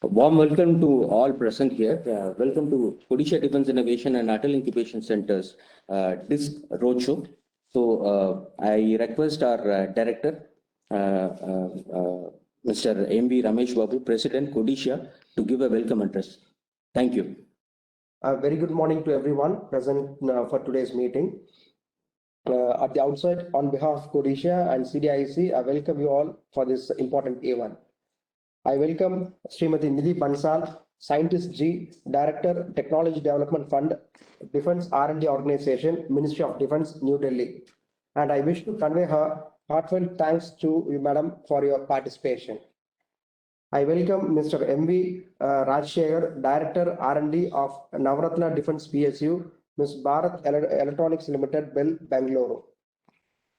A warm welcome to all present here. Welcome to Odisha Defence Innovation and Atal Incubation Center's DISC Roadshow. So I request our director, Mr. M.V. Ramesh Babu, President, Odisha, to give a welcome address. Thank you. Very good morning to everyone present for today's meeting. At the outset, on behalf of Odisha and CDIC, I welcome you all for this important event. I welcome Srimati Nidhi Bansal, Scientist G, Director, Technology Development Fund, Defence R&D Organization, Ministry of Defence, New Delhi. And I wish to convey her heartfelt thanks to you, Madam, for your participation. I welcome Mr. M.V. Rajshekhar, Director R&D of Navratna Defence PSU, Ms. Bharat Electronics Limited, Bangalore.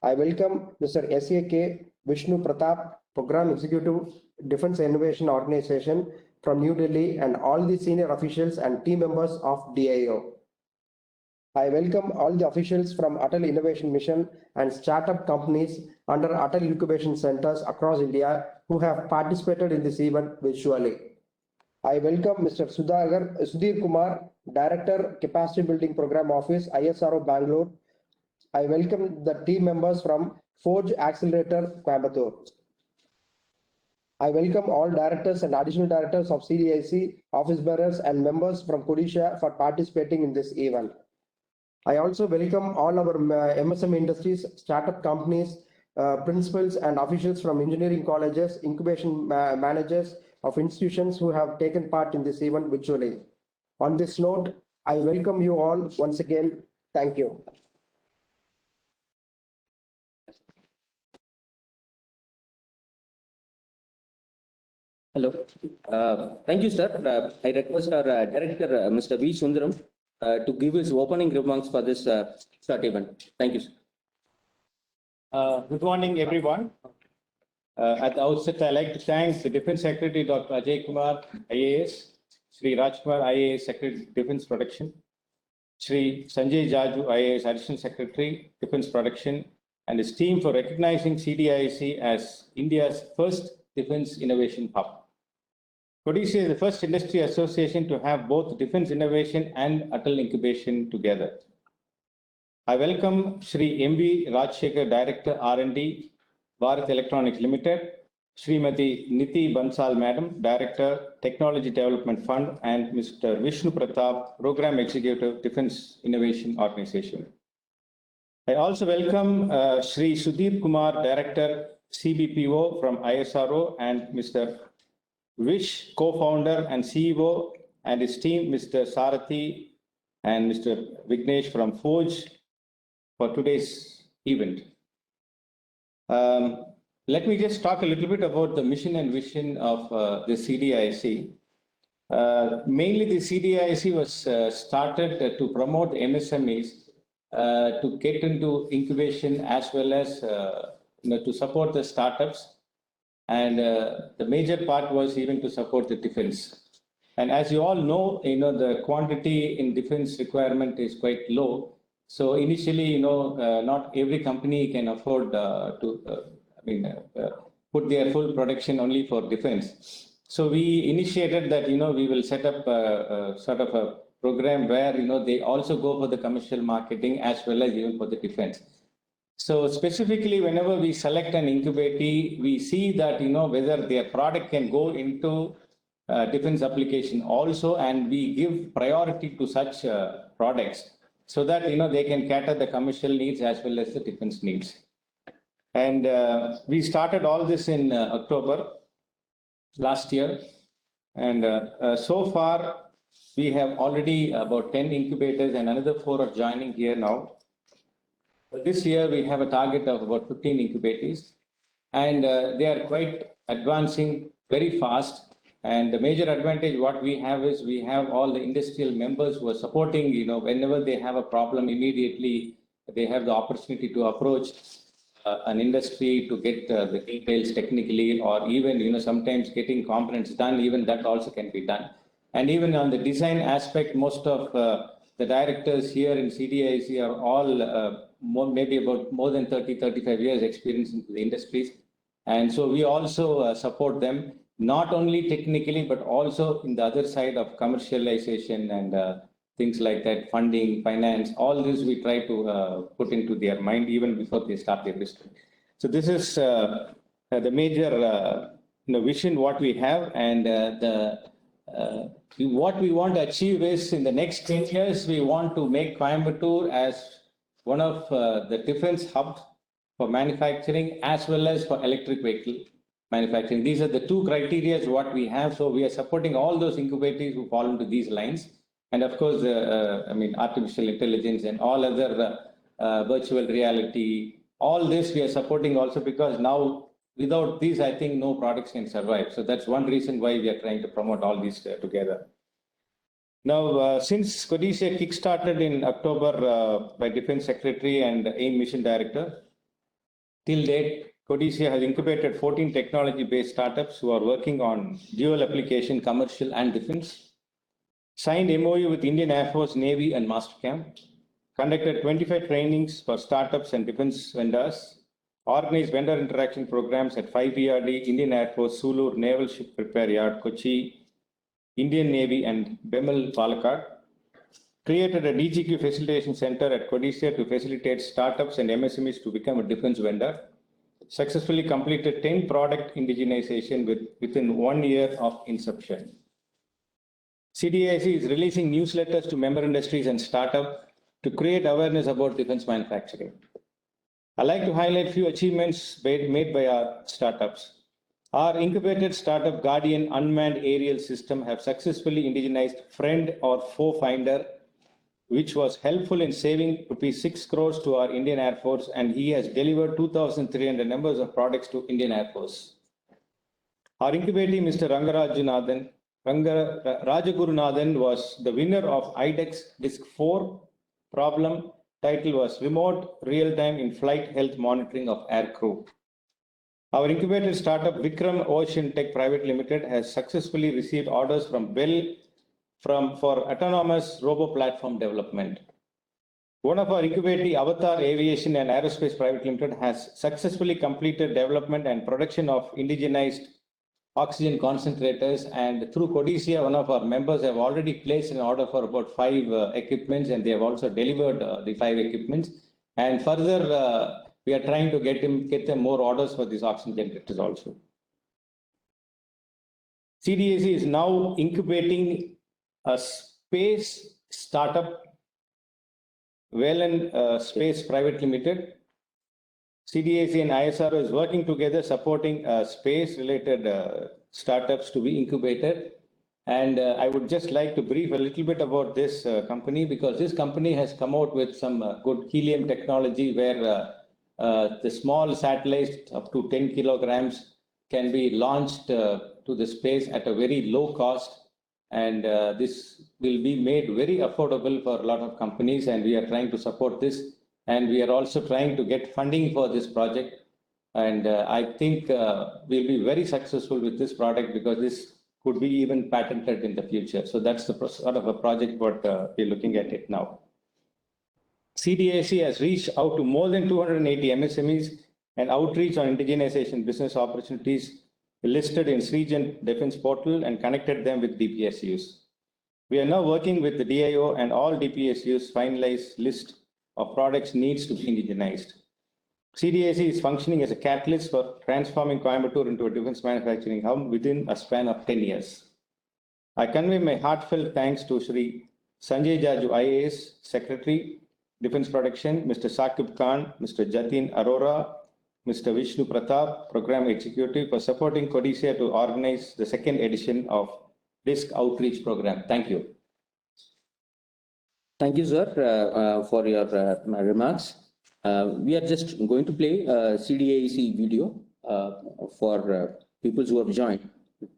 I welcome Mr. S.A.K. Vishnu Pratap, Program Executive, Defence Innovation Organization from New Delhi, and all the senior officials and team members of DIO. I welcome all the officials from Atal Innovation Mission and startup companies under Atal Incubation Centers across India who have participated in this event virtually. I welcome Mr. Sudhir Kumar, Director, Capacity Building Program Office, ISRO Bangalore. I welcome the team members from Forge Accelerator, Coimbatore. I welcome all directors and additional directors of CDIC, office bearers and members from Odisha for participating in this event. I also welcome all our MSM industries, startup companies, principals and officials from engineering colleges, incubation managers of institutions who have taken part in this event virtually. On this note, I welcome you all once again. Thank you. Hello. Thank you, sir. I request our director, Mr. V. Sundaram, to give his opening remarks for this short event. Thank you, sir. Good morning, everyone. At the outset, I'd like to thank the Defence Secretary, Dr. Ajay Kumar, IAS, Sri Rajkumar, IAS, Secretary, Defence Production, Sri Sanjay Jaju, IAS, Additional Secretary, Defence Production, and his team for recognizing CDIC as India's first Defence Innovation Hub. Odisha is the first industry association to have both Defence Innovation and Atal Incubation together. I welcome Sri M.V. Rajshekhar, Director R&D, Bharat Electronics Limited, Srimati Nidhi Bansal, Madam, Director, Technology Development Fund, and Mr. Vishnu Pratap, Program Executive, Defence Innovation Organization. I also welcome Sri Sudhir Kumar, Director, CBPO from ISRO, and Mr. Vish, co-founder and CEO, and his team, Mr. Sarathi and Mr. Vignesh from Forge, for today's event. Let me just talk a little bit about the mission and vision of the CDIC. Mainly, the CDIC was started to promote MSMEs to get into incubation as well as to support the startups. And the major part was even to support the defense. And as you all know, the quantity in defense requirement is quite low. So initially, not every company can afford to put their full production only for defense. So we initiated that, we will set up sort of a program where, they also go for the commercial marketing as well as even for the defense. So specifically, whenever we select an incubatee, we see that, whether their product can go into defense application also, and we give priority to such products so that, they can cater the commercial needs as well as the defense needs. And we started all this in October last year. And so far, we have already about 10 incubators and another 4 are joining here now. This year, we have a target of about 15 incubatees, and they are quite advancing very fast. And the major advantage what we have is we have all the industrial members who are supporting, whenever they have a problem, immediately they have the opportunity to approach an industry to get the details technically, or even, sometimes getting components done, even that also can be done. And even on the design aspect, most of the directors here in CDIC are all maybe about more than 30, 35 years experience into the industries. And so we also support them. not only technically, but also in the other side of commercialization and things like that, funding, finance, all this we try to put into their mind even before they start their business. So this is the major vision what we have, and what we want to achieve is in the next 10 years, we want to make Coimbatore as one of the defense hubs for manufacturing as well as for electric vehicle manufacturing. These are the two criteria what we have. So we are supporting all those incubators who fall into these lines. And of course, I mean, artificial intelligence and all other virtual reality, all this we are supporting also, because now without these, I think no products can survive. So that's one reason why we are trying to promote all these together. Now, since Codicia kickstarted in October by Defense Secretary and AIM Mission Director, till date, Codicia has incubated 14 technology-based startups who are working on dual application, commercial and defense, signed MOU with Indian Air Force, Navy and Mastercam, conducted 25 trainings for startups and defense vendors, organized vendor interaction programs at 5 ERD, Indian Air Force, Sulur Naval Ship Repair Yard, Kochi, Indian Navy and BEML Palakkad, created a DGQ facilitation center at Codicia to facilitate startups and MSMEs to become a defense vendor, successfully completed 10 product indigenization within 1 year of inception. CDIC is releasing newsletters to member industries and startups to create awareness about defense manufacturing. I'd like to highlight a few achievements made by our startups. Our incubated startup Guardian Unmanned Aerial System have successfully indigenized Friend or Foe Finder, which was helpful in saving ₹6 crores to our Indian Air Force, and he has delivered 2,300 numbers of products to Indian Air Force. Our incubatee, Mr. Rajagurunathan, was the winner of IDEX Disc 4 problem. Title was Remote Real-Time in-Flight Health Monitoring of Air Crew. Our incubated startup Vikram Ocean Tech Private Limited has successfully received orders from Bell for autonomous robo platform development. One of our incubatee, Avatar Aviation and Aerospace Private Limited, has successfully completed development and production of indigenized oxygen concentrators, and through Codicia, one of our members have already placed an order for about 5 equipments, and they have also delivered the 5 equipments. And further, we are trying to get them more orders for these oxygen generators also. CDAC is now incubating a space startup, Velen Space Private Limited. CDAC and ISRO is working together supporting space-related startups to be incubated. And I would just like to brief a little bit about this company, because this company has come out with some good helium technology where the small satellites up to 10 kilograms can be launched to the space at a very low cost. And this will be made very affordable for a lot of companies, and we are trying to support this. And we are also trying to get funding for this project. And I think we'll be very successful with this product, because this could be even patented in the future. So that's the sort of a project what we're looking at it now. CDAC has reached out to more than 280 MSMEs and outreach on indigenization business opportunities listed in Srijan Defense Portal and connected them with DPSUs. We are now working with the DIO and all DPSUs finalize list of products needs to be indigenized. CDAC is functioning as a catalyst for transforming Coimbatore into a defense manufacturing hub within a span of 10 years. I convey my heartfelt thanks to Shri Sanjay Jaju IAS, Secretary, Defense Production, Mr. Saqib Khan, Mr. Jatin Arora, Mr. Vishnu Pratap, Program Executive, for supporting Codicia to organize the second edition of DISC Outreach Program. Thank you. Thank you, sir, for your remarks. We are just going to play a CDAC video for people who have joined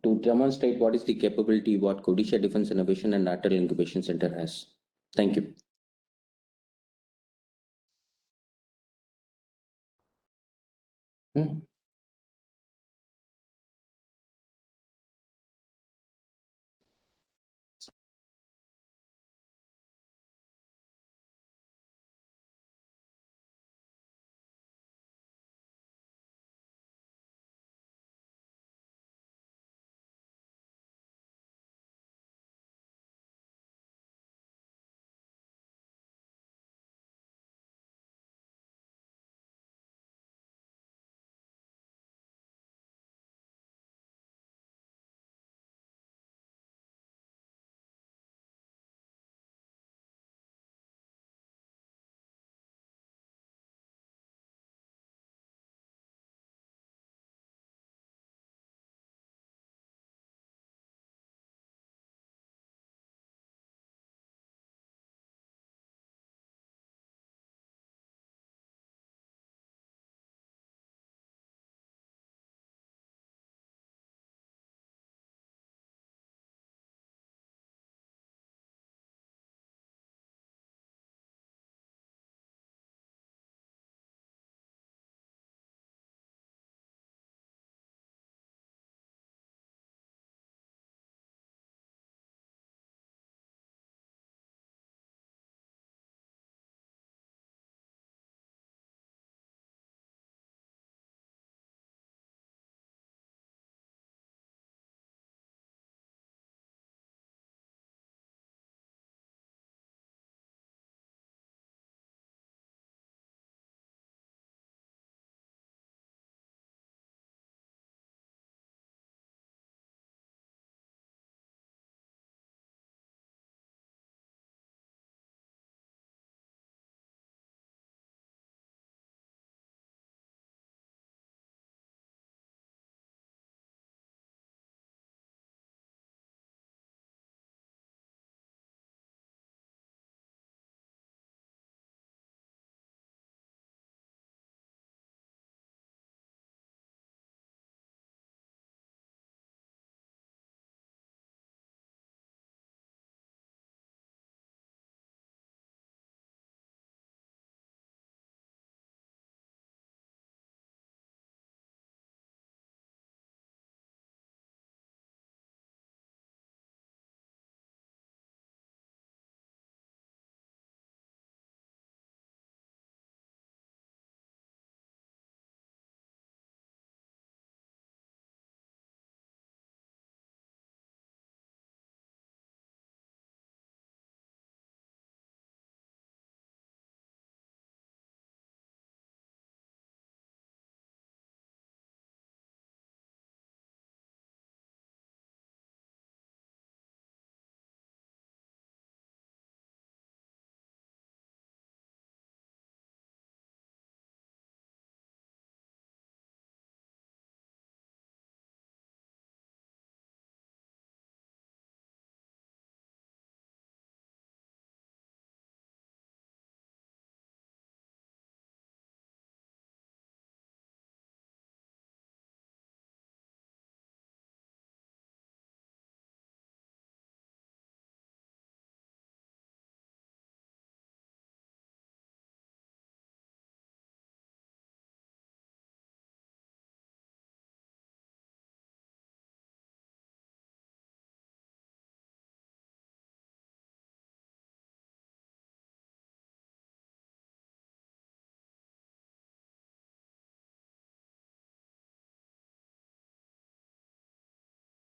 to demonstrate what is the capability, what Codicia Defense Innovation and Atal Incubation Center has. Thank you.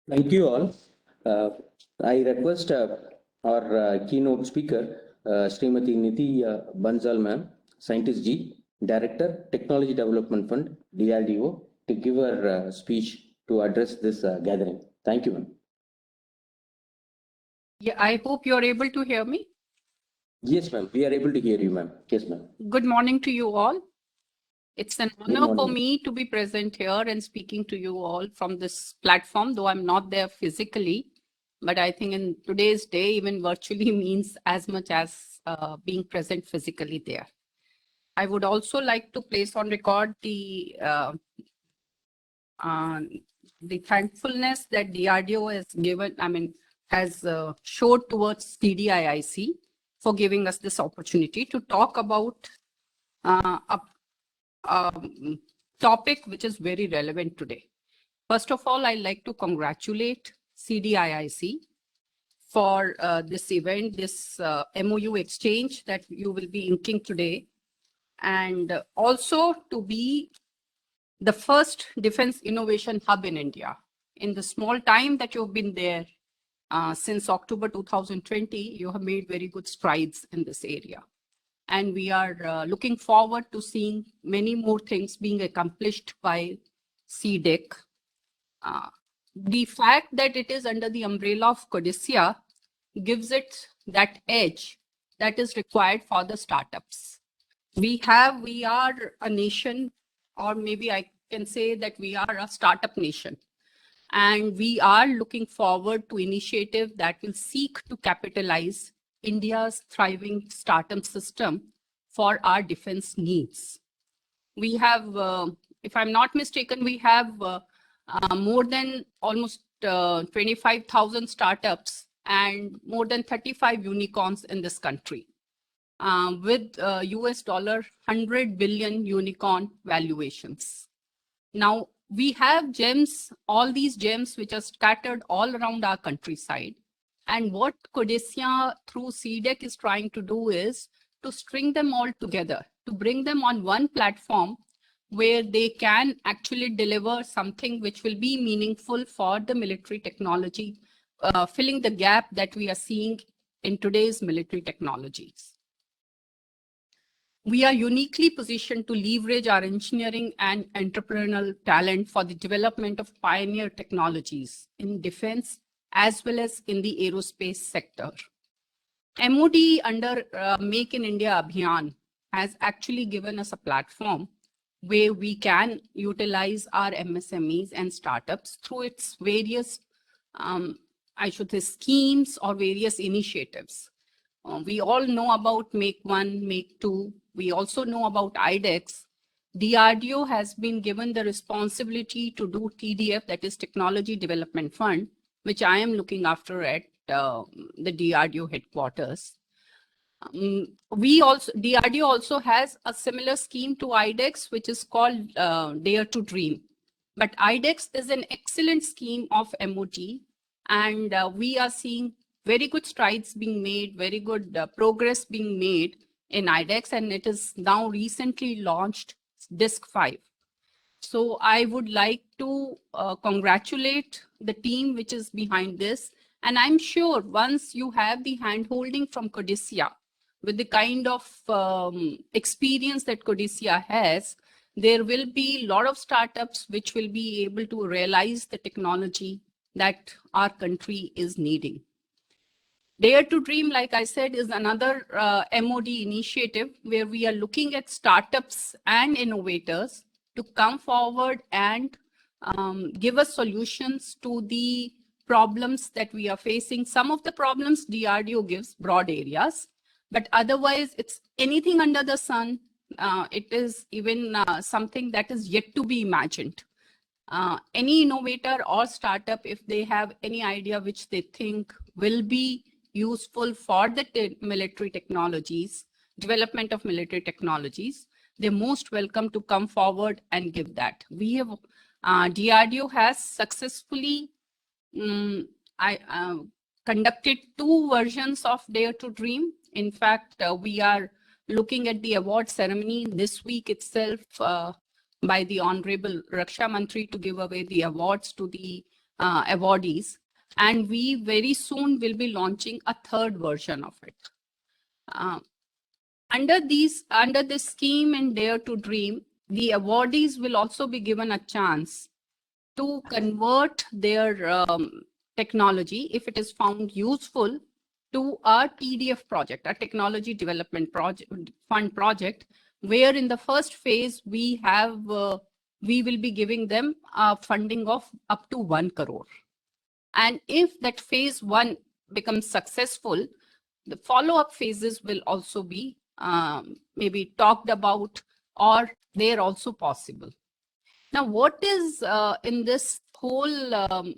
Thank you all. I request our keynote speaker, Srimati Niti Bansal ma'am, Scientist G, Director, Technology Development Fund, DRDO, to give her speech to address this gathering. Thank you, ma'am. Yeah, I hope you're able to hear me. Yes, ma'am. We are able to hear you, ma'am. Yes, ma'am. Good morning to you all. It's an Good honor for morning. me to be present here and speaking to you all from this platform, though I'm not there physically. But I think in today's day, even virtually means as much as being present physically there. I would also like to place on record the thankfulness that DRDO has given, has showed towards CDIIC for giving us this opportunity to talk about a topic which is very relevant today. First of all, I'd like to congratulate CDIIC for this event, this MOU exchange that you will be inking today, and also to be the first defense innovation hub in India. In the small time that you've been there, since October 2020, you have made very good strides in this area. And we are looking forward to seeing many more things being accomplished by CDEC. The fact that it is under the umbrella of CODICIA gives it that edge that is required for the startups. We are a nation, or maybe I can say that we are a startup nation. And we are looking forward to initiative that will seek to capitalize India's thriving startup system for our defense needs. We have, if I'm not mistaken, we have more than almost 25,000 startups and more than 35 unicorns in this country, with US dollar 100 billion unicorn valuations. Now, we have gems, all these gems which are scattered all around our countryside. And what CODICIA through CDEC is trying to do is to string them all together, to bring them on one platform where they can actually deliver something which will be meaningful for the military technology, filling the gap that we are seeing in today's military technologies. We are uniquely positioned to leverage our engineering and entrepreneurial talent for the development of pioneer technologies in defense as well as in the aerospace sector. MOD under Make in India Abhiyan has actually given us a platform where we can utilize our MSMEs and startups through its various, I should say, schemes or various initiatives. We all know about Make 1, Make 2. We also know about IDEX. DRDO has been given the responsibility to do TDF, that is Technology Development Fund, which I am looking after at the DRDO headquarters. DRDO also has a similar scheme to IDEX, which is called Dare to Dream. But IDEX is an excellent scheme of MOD, and we are seeing very good strides being made, very good progress being made in IDEX, and it is now recently launched DISC 5. So I would like to congratulate the team which is behind this. And I'm sure once you have the handholding from CODICIA, with the kind of experience that CODICIA has, there will be a lot of startups which will be able to realize the technology that our country is needing. Dare to Dream, like I said, is another MOD initiative where we are looking at startups and innovators to come forward and give us solutions to the problems that we are facing. Some of the problems DRDO gives broad areas, but otherwise it's anything under the sun. It is even something that is yet to be imagined. Any innovator or startup, if they have any idea which they think will be useful for the military technologies, development of military technologies, they're most welcome to come forward and give that. We have, DRDO has successfully conducted 2 versions of Dare to Dream. In fact, we are looking at the award ceremony this week itself by the Honorable Raksha Mantri to give away the awards to the awardees, and we very soon will be launching a third version of it. Under this scheme and Dare to Dream, the awardees will also be given a chance to convert their technology, if it is found useful, to a TDF project, a technology development fund project, where in the first phase we will be giving them a funding of up to 1 crore. And if that phase 1 becomes successful, the follow-up phases will also be maybe talked about, or they're also possible. Now, what is in this whole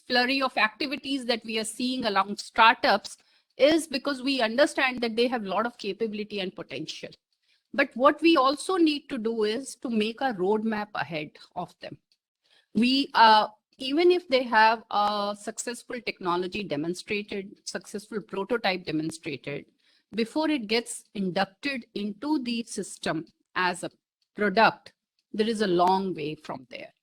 flurry of activities that we are seeing along startups is because we understand that they have a lot of capability and potential. But what we also need to do is to make a roadmap ahead of them. Even if they have a successful technology demonstrated, successful prototype demonstrated, before it gets inducted into the system as a product, there is a long way from there.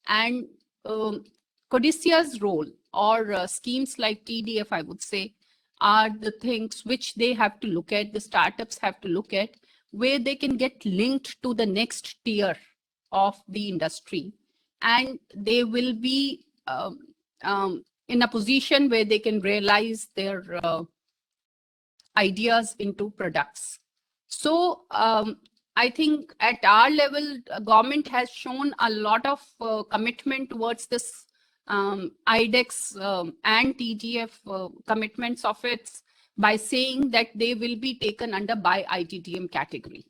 And CODICIA's role, or schemes like TDF, I would say, are the things which they have to look at, the startups have to look at, where they can get linked to the next tier of the industry. And they will be in a position where they can realize their ideas into products. So I think at our level, government has shown a lot of commitment towards this IDEX and TGF commitments of its, by saying that they will be taken under by ITTM category.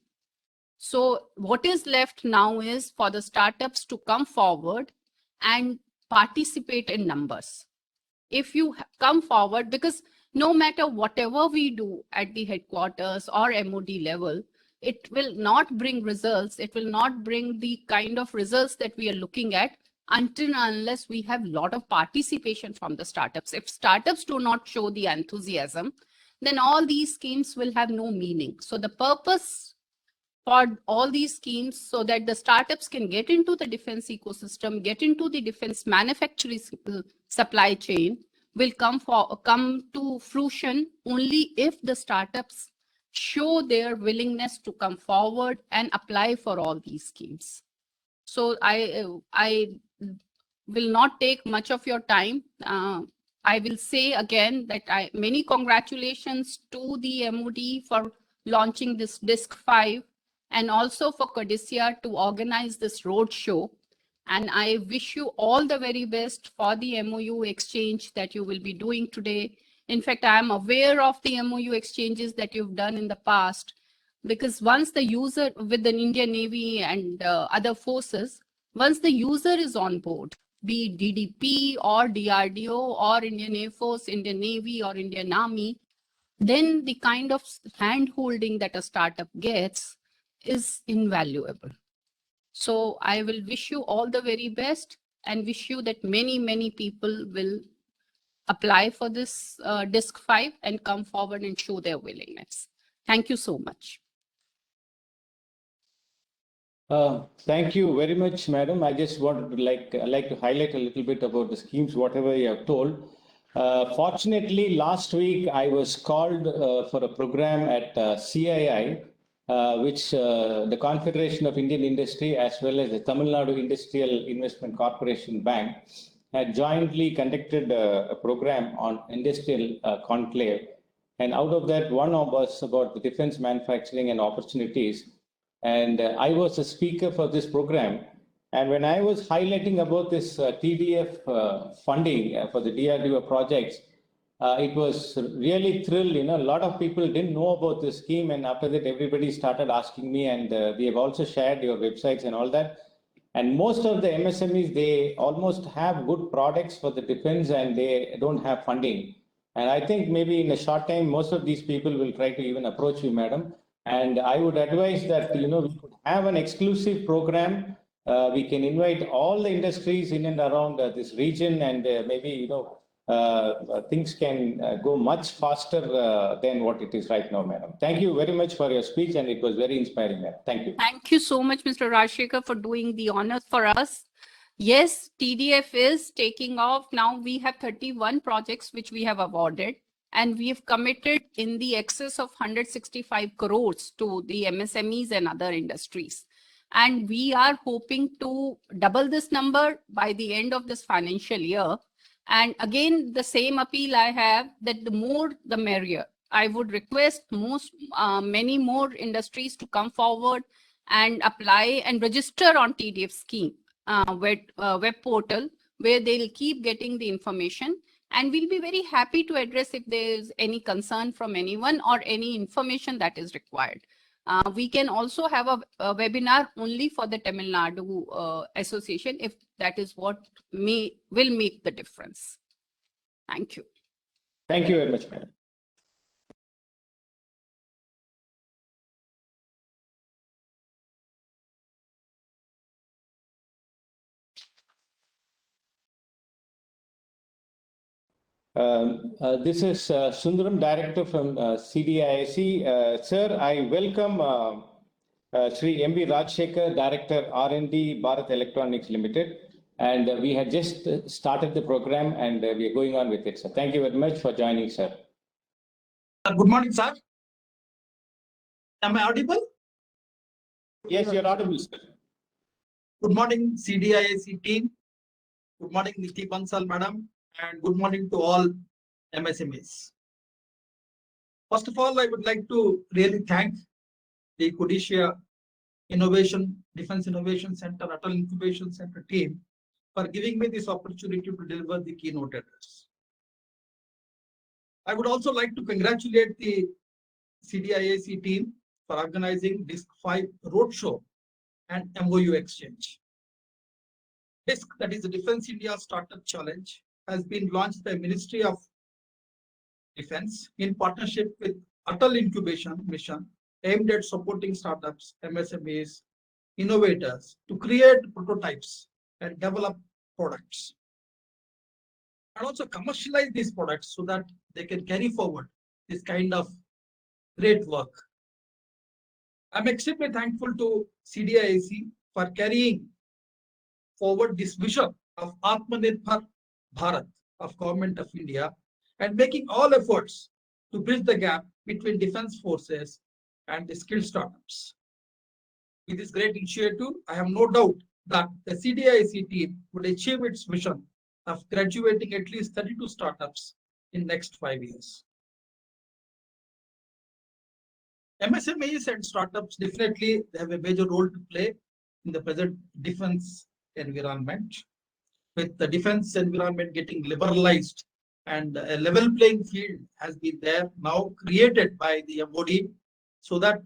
So what is left now is for the startups to come forward and participate in numbers. If you come forward, because no matter whatever we do at the headquarters or MOD level, it will not bring results. It will not bring the kind of results that we are looking at until unless we have a lot of participation from the startups. If startups do not show the enthusiasm, then all these schemes will have no meaning. So the purpose for all these schemes, so that the startups can get into the defense ecosystem, get into the defense manufacturing supply chain, will come to fruition only if the startups show their willingness to come forward and apply for all these schemes. So I will not take much of your time. I will say again that many congratulations to the MOD for launching this DISC-5, and also for CODICIA to organize this roadshow. And I wish you all the very best for the MOU exchange that you will be doing today. In fact, I am aware of the MOU exchanges that you've done in the past, because once the user with the Indian Navy and other forces, once the user is on board, be it DDP or DRDO or Indian Air Force, Indian Navy or Indian Army, then the kind of hand-holding that a startup gets is invaluable. So I will wish you all the very best and wish you that many, many people will apply for this DISC-5 and come forward and show their willingness. Thank you so much. Thank you very much, madam. I just wanted to like to highlight a little bit about the schemes, whatever you have told. Fortunately, last week I was called for a program at CII, which the Confederation of Indian Industry as well as the Tamil Nadu Industrial Investment Corporation Bank had jointly conducted a program on industrial conclave. And out of that, one was about the defense manufacturing and opportunities. And I was a speaker for this program. And when I was highlighting about this TDF funding for the DRDO projects, it was really thrilled. You know, a lot of people didn't know about this scheme. And after that, everybody started asking me. And we have also shared your websites and all that. And most of the MSMEs, they almost have good products for the defense and they don't have funding. And I think maybe in a short time, most of these people will try to even approach you, madam. And I would advise that, you know, we could have an exclusive program. We can invite all the industries in and around this region, and maybe, you know, things can go much faster than what it is right now, madam. Thank you very much for your speech, and it was very inspiring, madam. Thank you. Thank you so much, Mr. Rajshekhar, for doing the honors for us. Yes, TDF is taking off. Now we have 31 projects which we have awarded, and we have committed in the excess of 165 crores to the MSMEs and other industries. And we are hoping to double this number by the end of this financial year. And again, the same appeal I have, that the more the merrier. I would request many more industries to come forward and apply and register on TDF scheme. Web portal where they'll keep getting the information, and we'll be very happy to address if there's any concern from anyone or any information that is required. We can also have a webinar only for the Tamil Nadu Association if that is what will make the difference. Thank you. Thank you very much, madam. This is Sundaram, director from CDIC. Sir, I welcome Sri M.V. Rajshekhar, director R&D Bharat Electronics Limited. And we had just started the program and we are going on with it, sir. Thank you very much for joining, sir. Good morning, sir. Am I audible? Yes, you're audible, sir. Good morning, CDIC team. Good morning, Niti Bansal, madam. And good morning to all MSMEs. First of all, I would like to really thank the Kodisha Defense Innovation Center, Atal Incubation Center team for giving me this opportunity to deliver the keynote address. I would also like to congratulate the CDIC team for organizing DISC 5 Roadshow and MOU exchange. DISC, that is the Defense India Startup Challenge, has been launched by Ministry of Defense in partnership with Atal Incubation Mission, aimed at supporting startups, MSMEs, innovators to create prototypes and develop products, and also commercialize these products so that they can carry forward this kind of great work. I'm extremely thankful to CDIC for carrying forward this vision of Atmanirbhar Bharat of Government of India and making all efforts to bridge the gap between defense forces and the skilled startups. With this great initiative, I have no doubt that the CDIC team would achieve its vision of graduating at least 32 startups in next 5 years. MSMEs and startups definitely have a major role to play in the present defense environment. With the defense environment getting liberalized and a level playing field has been there now created by the MOD, so that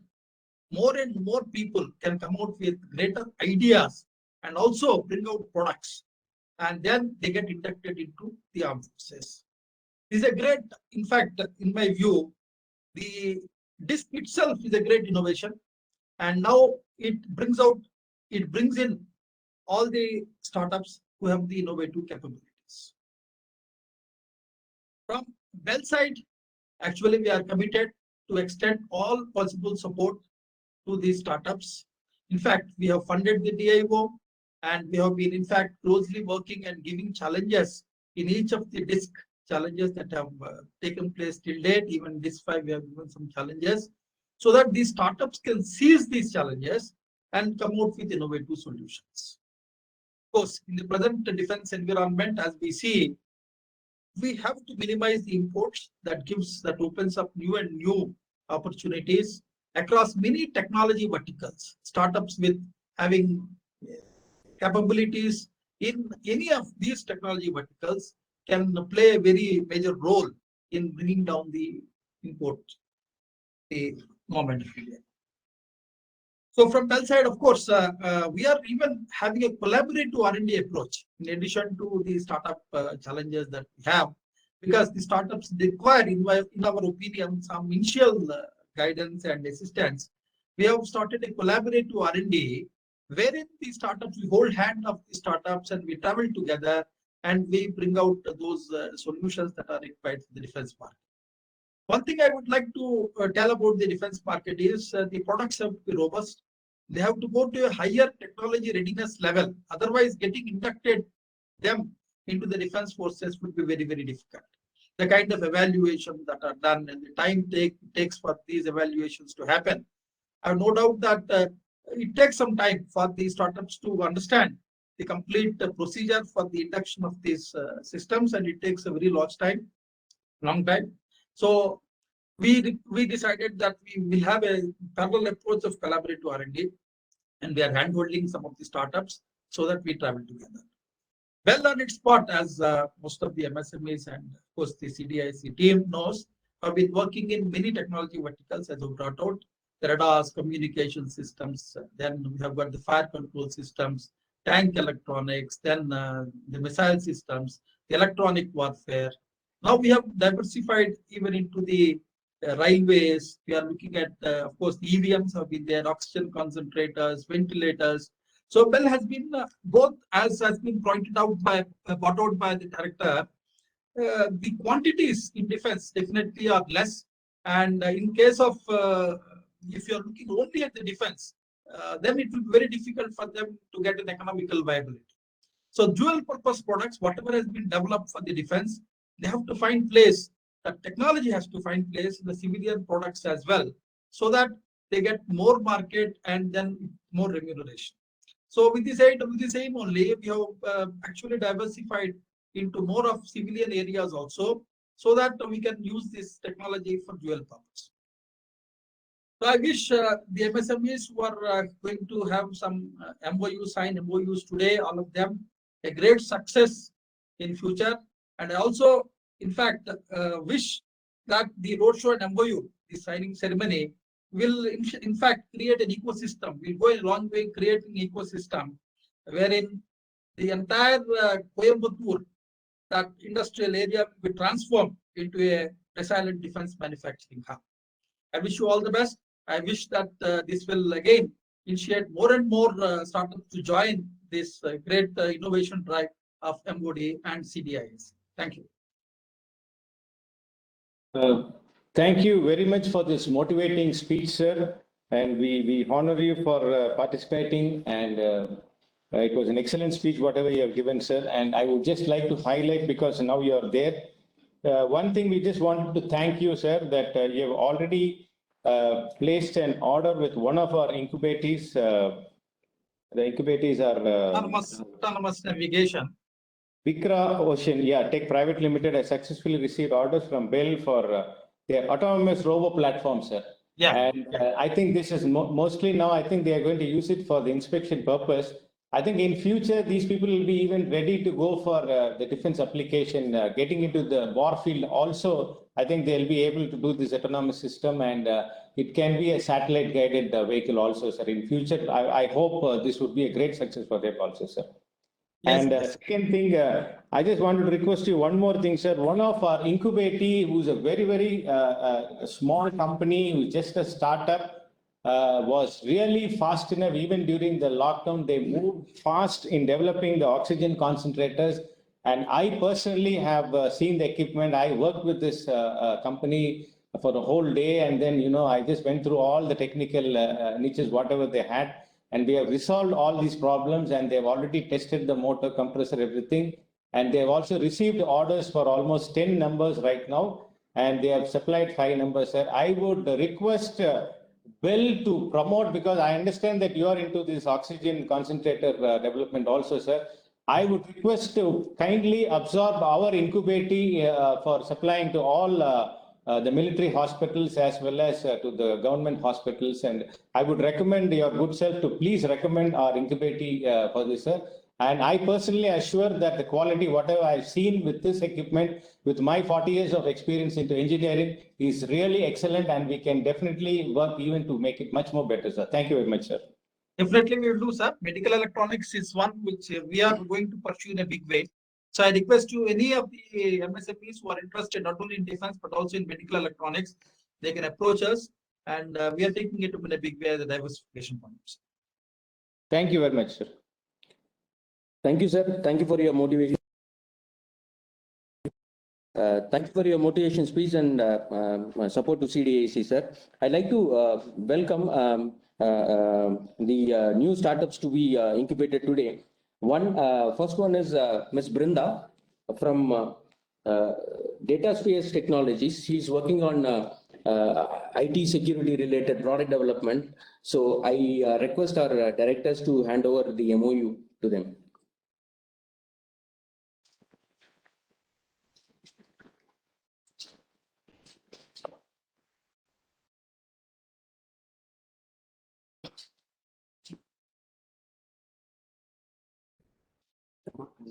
more and more people can come out with greater ideas and also bring out products, and then they get inducted into the armed forces. This is a great, in fact, in my view, the DISC itself is a great innovation, and now it brings in all the startups who have the innovative capabilities. From BEL side, actually we are committed to extend all possible support to these startups. In fact, we have funded the DIO, and we have been in fact closely working and giving challenges in each of the DISC challenges that have taken place till date. Even DISC 5 we have given some challenges so that these startups can seize these challenges and come out with innovative solutions. Of course, in the present defense environment, as we see, we have to minimize the imports. That opens up new and new opportunities across many technology verticals. Startups with having capabilities in any of these technology verticals can play a very major role in bringing down the import the moment. So from BEL side, of course, we are even having a collaborative R&D approach in addition to the startup challenges that we have, because the startups require, in our opinion, some initial guidance and assistance. We have started a collaborative R&D wherein the startups, we hold hand of the startups and we travel together and we bring out those solutions that are required for the defense market. One thing I would like to tell about the defense market is the products have to be robust. they have to go to a higher technology readiness level. Otherwise, getting inducted them into the defense forces would be very, very difficult. The kind of evaluation that are done and the time takes for these evaluations to happen. I have no doubt that it takes some time for these startups to understand the complete procedure for the induction of these systems, and it takes a very long time. So we decided that we will have a parallel approach of collaborative R&D, and we are hand-holding some of the startups so that we travel together. Well on its part, as most of the MSMEs and of course the CDIC team knows, have been working in many technology verticals as we brought out. The radars, communication systems, then we have got the fire control systems, tank electronics, then the missile systems, the electronic warfare. Now we have diversified even into the railways. We are looking at, of course, the EVMs have been there, oxygen concentrators, ventilators. So Bell has been both, as has been pointed out by brought out by the director. The quantities in defense definitely are less, and in case of if you are looking only at the defense, then it will be very difficult for them to get an economical viability. So dual purpose products, whatever has been developed for the defense, they have to find place. That technology has to find place in the civilian products as well, so that they get more market and then more remuneration. So with this aim only, we have actually diversified into more of civilian areas also, so that we can use this technology for dual purpose. So I wish the MSMEs who are going to have some signed MOUs today, all of them, a great success in future. And I also, in fact, wish that the roadshow and MOU, the signing ceremony, will in fact create an ecosystem. We'll go a long way creating an ecosystem wherein the entire Coimbatore, that industrial area, will be transformed into a resilient defense manufacturing hub. I wish you all the best. I wish that this will again initiate more and more startups to join this great innovation drive of MOD and CDIS. Thank you. Thank you very much for this motivating speech, sir. And we honor you for participating. And it was an excellent speech, whatever you have given, sir. And I would just like to highlight, because now you are there, one thing we just wanted to thank you, sir, that you have already placed an order with one of our incubators. The incubators are Autonomous navigation. Vikra Ocean, yeah, Tech Private Limited has successfully received orders from Bell for their autonomous robo platform, sir. Yeah. And I think this is mostly now, I think they are going to use it for the inspection purpose. I think in future, these people will be even ready to go for the defense application, getting into the war field also. I think they'll be able to do this autonomous system, and it can be a satellite guided vehicle also, sir. In future, I hope this would be a great success for them also, sir. Yes. And second thing, I just wanted to request you one more thing, sir. One of our incubatee, who's a very, very small company, who's just a startup, was really fast enough. Even during the lockdown, they moved fast in developing the oxygen concentrators. And I personally have seen the equipment. I worked with this company for the whole day. And then, I just went through all the technical niches, whatever they had. And we have resolved all these problems, and they've already tested the motor, compressor, everything. And they've also received orders for almost 10 numbers right now. And they have supplied 5 numbers, sir. I would request Bell to promote, because I understand that you are into this oxygen concentrator development also, sir. I would request to kindly absorb our incubatee for supplying to all the military hospitals as well as to the government hospitals. And I would recommend your good self to please recommend our incubatee for this, sir. And I personally assure that the quality, whatever I've seen with this equipment, with my 40 years of experience into engineering, is really excellent, and we can definitely work even to make it much more better, sir. Thank you very much, sir. Definitely we will do, sir. Medical electronics is one which we are going to pursue in a big way. So I request you, any of the MSMEs who are interested not only in defense but also in medical electronics, they can approach us, and we are taking it in a big way as a diversification point. Thank you very much, sir. Thank you, sir. Thank you for your motivation. Thank you for your motivation speech and support to CDIC, sir. I'd like to welcome the new startups to be incubated today. First one is Ms. Brinda from Data Space Technologies. She's working on IT security related product development. So I request our directors to hand over the MOU to them.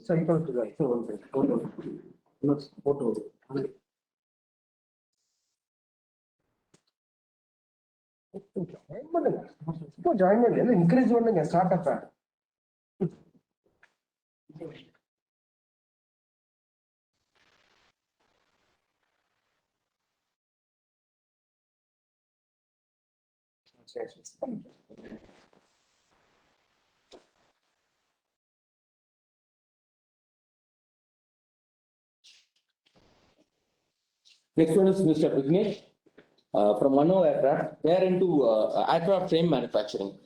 So you can do that. Photo. Join me. Encourage one startup. Next one is Mr. Vignesh from Mano Aircraft. They are into aircraft frame manufacturing.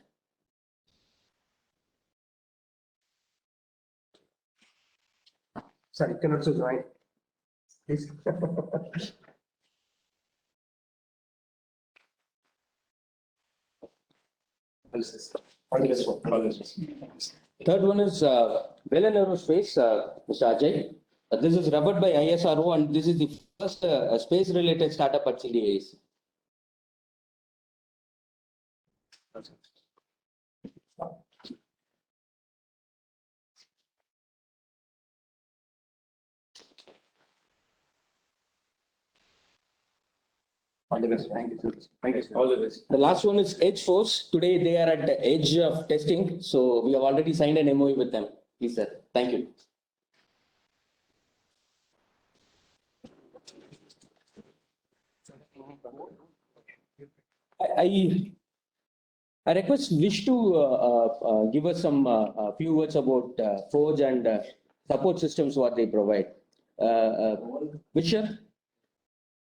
Sorry, can also join. Please. Third one is Velan Aerospace, Mr. Ajay. This is rubbered by ISRO, and this is the first space-related startup at CDIS. All the best. Thank you, sir. Thank you, sir. All the best. The last one is Edge Force. Today they are at the edge of testing, so we have already signed an MOU with them. Please, sir. Thank you. I request Vish to give us some few words about Forge and support systems what they provide. Vish, sir?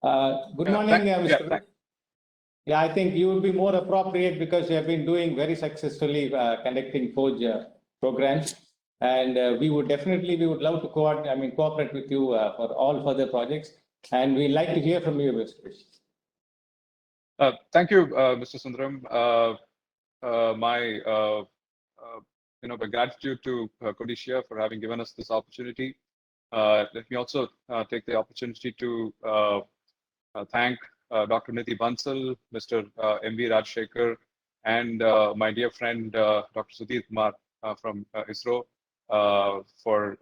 Good morning, Mr. Yeah, I think you would be more appropriate because you have been doing very successfully conducting Forge programs. And we would love to cooperate with you for all further projects. And we'd like to hear from you, Mr. Vish. Thank you, Mr. Sundaram. My gratitude to Codicia for having given us this opportunity. Let me also take the opportunity to thank Dr. Niti Bansal, Mr. M.V. Rajshekhar, and my dear friend Dr. Sudhir Kumar from ISRO for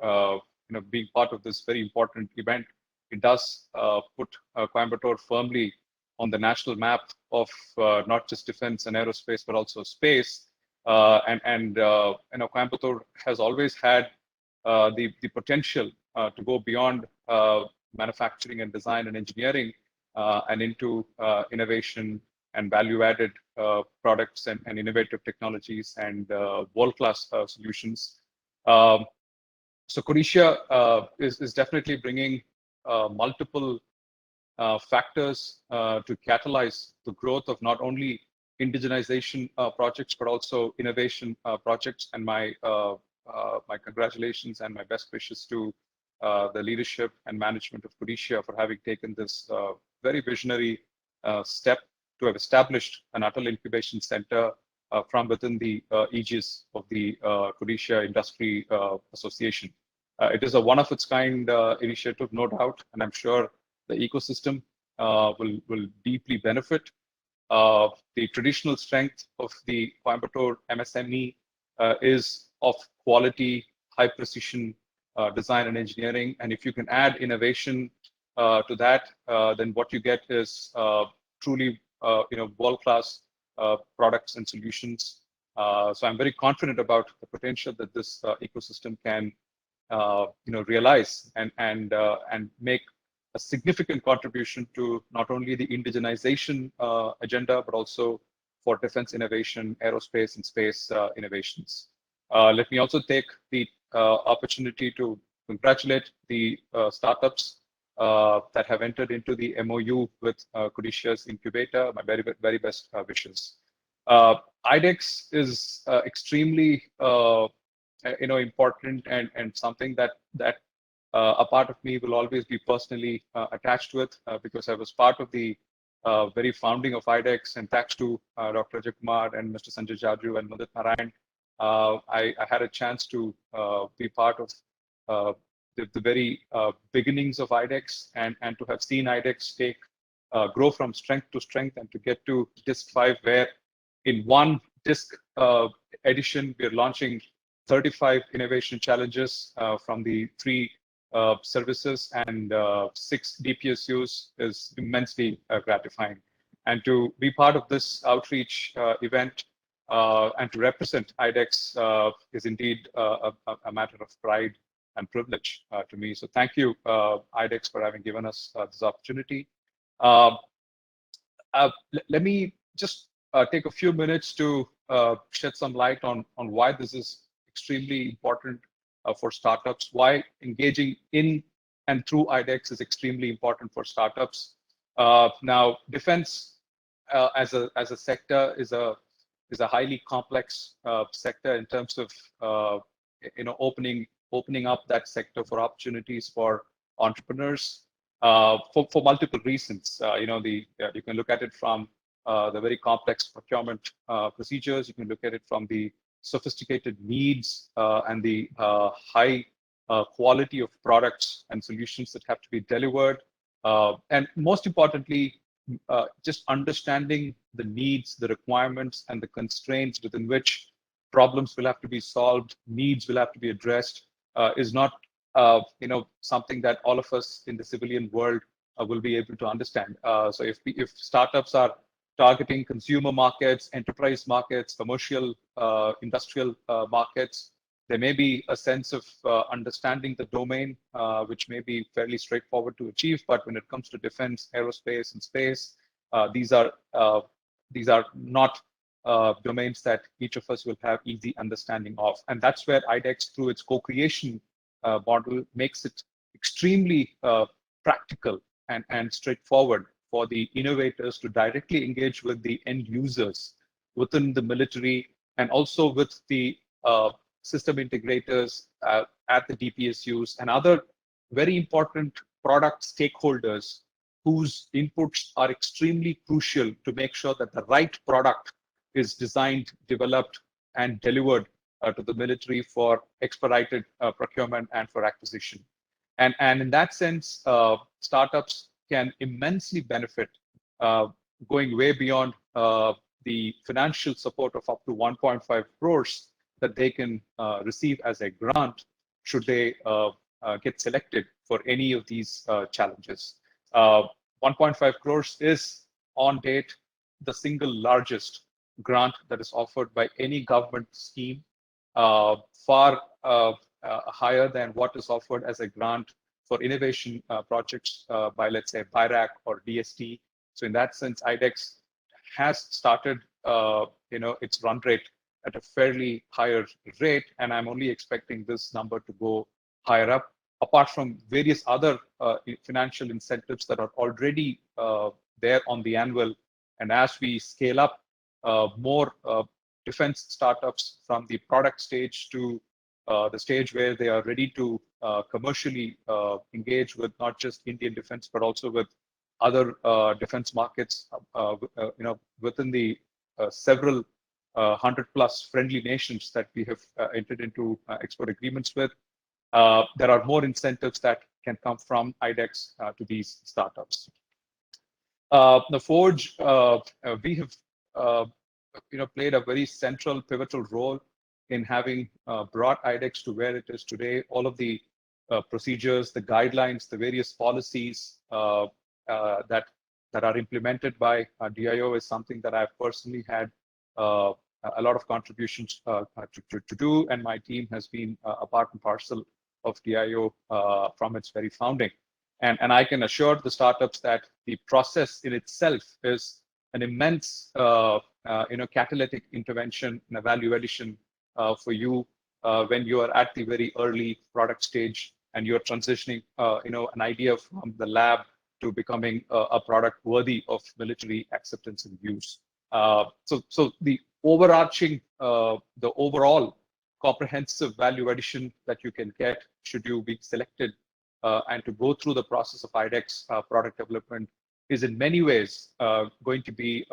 being part of this very important event. It does put Coimbatore firmly on the national map of not just defense and aerospace, but also space. Coimbatore has always had the potential to go beyond manufacturing and design and engineering and into innovation and value-added products and innovative technologies and world-class solutions. So Codicia is definitely bringing multiple factors to catalyze the growth of not only indigenization projects, but also innovation projects. And my congratulations and my best wishes to the leadership and management of Codicia for having taken this very visionary step to have established an Atal Incubation Center from within the aegis of the Codicia Industry Association. It is a one-of-its-kind initiative, no doubt, and I'm sure the ecosystem will deeply benefit. The traditional strength of the Coimbatore MSME is of quality, high precision design and engineering. And if you can add innovation to that, then what you get is truly world-class products and solutions. So I'm very confident about the potential that this ecosystem can realize and make a significant contribution to not only the indigenization agenda, but also for defense innovation, aerospace and space innovations. Let me also take the opportunity to congratulate the startups that have entered into the MOU with Codicia's incubator. My very best wishes. IDEX is extremely important and something that a part of me will always be personally attached with because I was part of the very founding of IDEX, and thanks to Dr. Ajay Kumar and Mr. Sanjay Jaju and Mudit Narayan, I had a chance to be part of the very beginnings of IDEX and to have seen IDEX grow from strength to strength and to get to DISC 5, where in one DISC edition, we're launching 35 innovation challenges from the 3 services and 6 DPSUs is immensely gratifying. And to be part of this outreach event and to represent IDEX is indeed a matter of pride and privilege to me. So thank you, IDEX, for having given us this opportunity. Let me just take a few minutes to shed some light on why this is extremely important for startups, why engaging in and through IDEX is extremely important for startups. Now, defense as a sector is a highly complex sector in terms of opening up that sector for opportunities for entrepreneurs for multiple reasons. You can look at it from the very complex procurement procedures. You can look at it from the sophisticated needs and the high quality of products and solutions that have to be delivered. And most importantly, just understanding the needs, the requirements, and the constraints within which problems will have to be solved, needs will have to be addressed, is not something that all of us in the civilian world will be able to understand. So if startups are targeting consumer markets, enterprise markets, commercial, industrial markets, there may be a sense of understanding the domain, which may be fairly straightforward to achieve. But when it comes to defense, aerospace, and space, these are not domains that each of us will have easy understanding of. And that's where IDEX, through its co-creation model, makes it extremely practical and straightforward for the innovators to directly engage with the end users within the military and also with the system integrators at the DPSUs and other very important product stakeholders whose inputs are extremely crucial to make sure that the right product is designed, developed, and delivered to the military for expedited procurement and for acquisition. And in that sense, startups can immensely benefit going way beyond the financial support of up to 1.5 crores that they can receive as a grant should they get selected for any of these challenges. 1.5 crores is on date the single largest grant that is offered by any government scheme, far higher than what is offered as a grant for innovation projects by, let's say, BIRAC or DST. So in that sense, IDEX has started its run rate at a fairly higher rate, and I'm only expecting this number to go higher up, apart from various other financial incentives that are already there on the anvil. And as we scale up more defense startups from the product stage to the stage where they are ready to commercially engage with not just Indian defense, but also with other defense markets, within the several 100+ friendly nations that we have entered into export agreements with. There are more incentives that can come from IDEX to these startups. The Forge, we have played a very central, pivotal role in having brought IDEX to where it is today. All of the procedures, the guidelines, the various policies that are implemented by DIO is something that I've personally had a lot of contributions to do, and my team has been a part and parcel of DIO from its very founding. And I can assure the startups that the process in itself is an immense catalytic intervention and a value addition for you when you are at the very early product stage and you're transitioning an idea from the lab to becoming a product worthy of military acceptance and use. So the overarching, the overall comprehensive value addition that you can get should you be selected and to go through the process of IDEX product development is in many ways going to be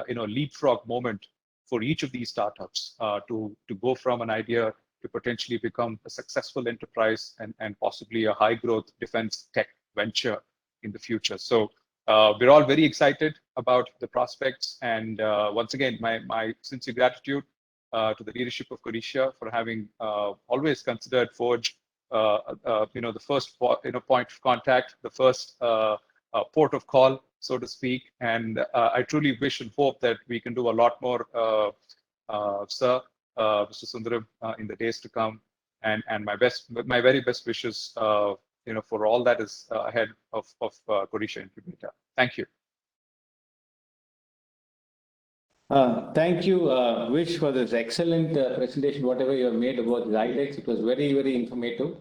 leapfrog moment for each of these startups to go from an idea to potentially become a successful enterprise and possibly a high growth defense tech venture in the future. So we're all very excited about the prospects. And once again, my sincere gratitude to the leadership of Codicia for having always considered Forge, the first point of contact, the first port of call, so to speak. And I truly wish and hope that we can do a lot more, sir, Mr. Sundaram, in the days to come. And my very best wishes, for all that is ahead of Codicia Incubator. Thank you. Thank you, Vish, for this excellent presentation, whatever you have made about the IDEX. It was very, very informative.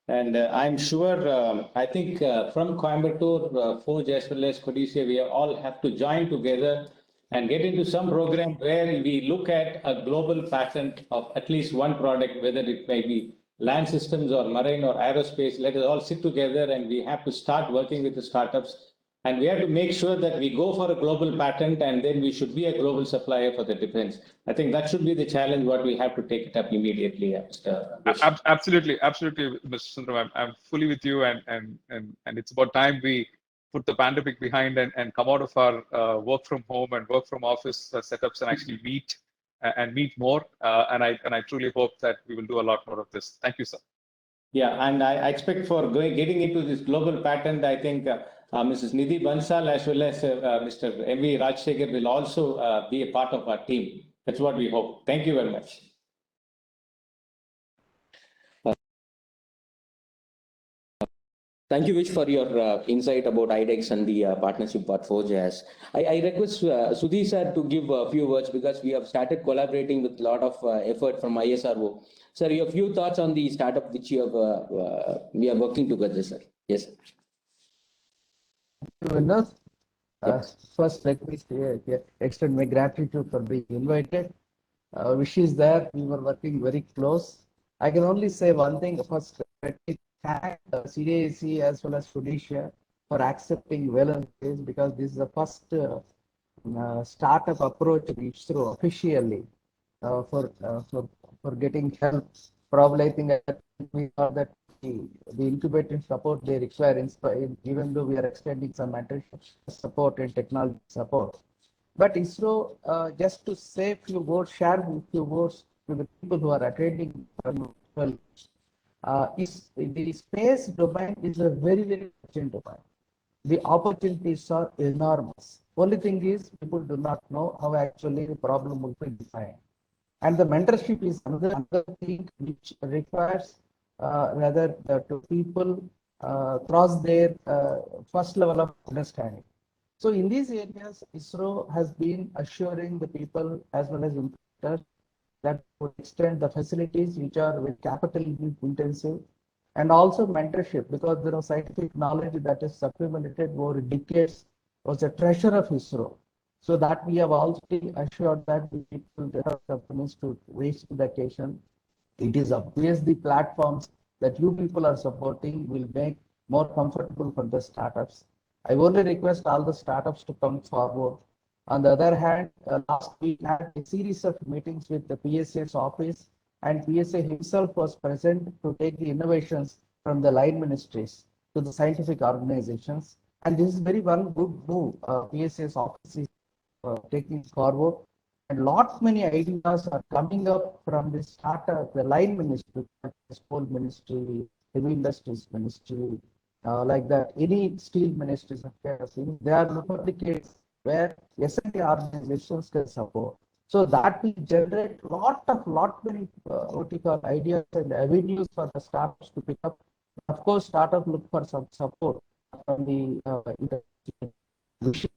And I'm sure, I think from Coimbatore, Forge as well as Codicia, we all have to join together and get into some program where we look at a global patent of at least one product, whether it may be land systems or marine or aerospace. Let us all sit together and we have to start working with the startups. And we have to make sure that we go for a global patent and then we should be a global supplier for the defense. I think that should be the challenge, what we have to take it up immediately, Mr. Vish. Absolutely, Mr. Sundaram. I'm fully with you, and it's about time we put the pandemic behind and come out of our work from home and work from office setups and actually meet more. And I truly hope that we will do a lot more of this. Thank you, sir. Yeah, and I expect for getting into this global patent, I think Mrs. Nidhi Bansal as well as Mr. M.V. Rajshekhar will also be a part of our team. That's what we hope. Thank you very much. Thank you, Vish, for your insight about IDEX and the partnership what Forge has. I request Sudhi sir to give a few words because we have started collaborating with a lot of effort from ISRO. Sir, your few thoughts on the startup which you have, we are working together, sir. Yes. Vinod, first let me extend my gratitude for being invited. Wish is there, we were working very close. I can only say one thing. First, let me thank CDIC as well as Codicia for accepting well on this, because this is the first startup approach reached through officially for getting help. Probably I think that we thought that the incubating support they require, even though we are extending some mentorship support and technology support. But ISRO, just to say a few words, share a few words to the people who are attending. The space domain is a very, very urgent domain. The opportunities are enormous. Only thing is, people do not know how actually the problem will be defined. And the mentorship is another thing which requires rather to people cross their first level of understanding. So in these areas, ISRO has been assuring the people as well as investors that would extend the facilities which are with capital intensive, and also mentorship, because there was scientific knowledge that is accumulated over decades was a treasure of ISRO. So that we have also assured that the people, the companies to reach the occasion. It is obvious the platforms that you people are supporting will make more comfortable for the startups. I only request all the startups to come forward. On the other hand, last week we had a series of meetings with the PSA's office, and PSA himself was present to take the innovations from the line ministries to the scientific organizations. And this is very one good move. PSA's office is taking forward, and lot many ideas are coming up from this startup, the line ministry, the coal ministry, heavy industries ministry, like that. Any steel ministries of kerosene, they are lubricates where SME organizations can support. So that will generate lot many what you call ideas and avenues for the startups to pick up. Of course, startup look for some support from the industry.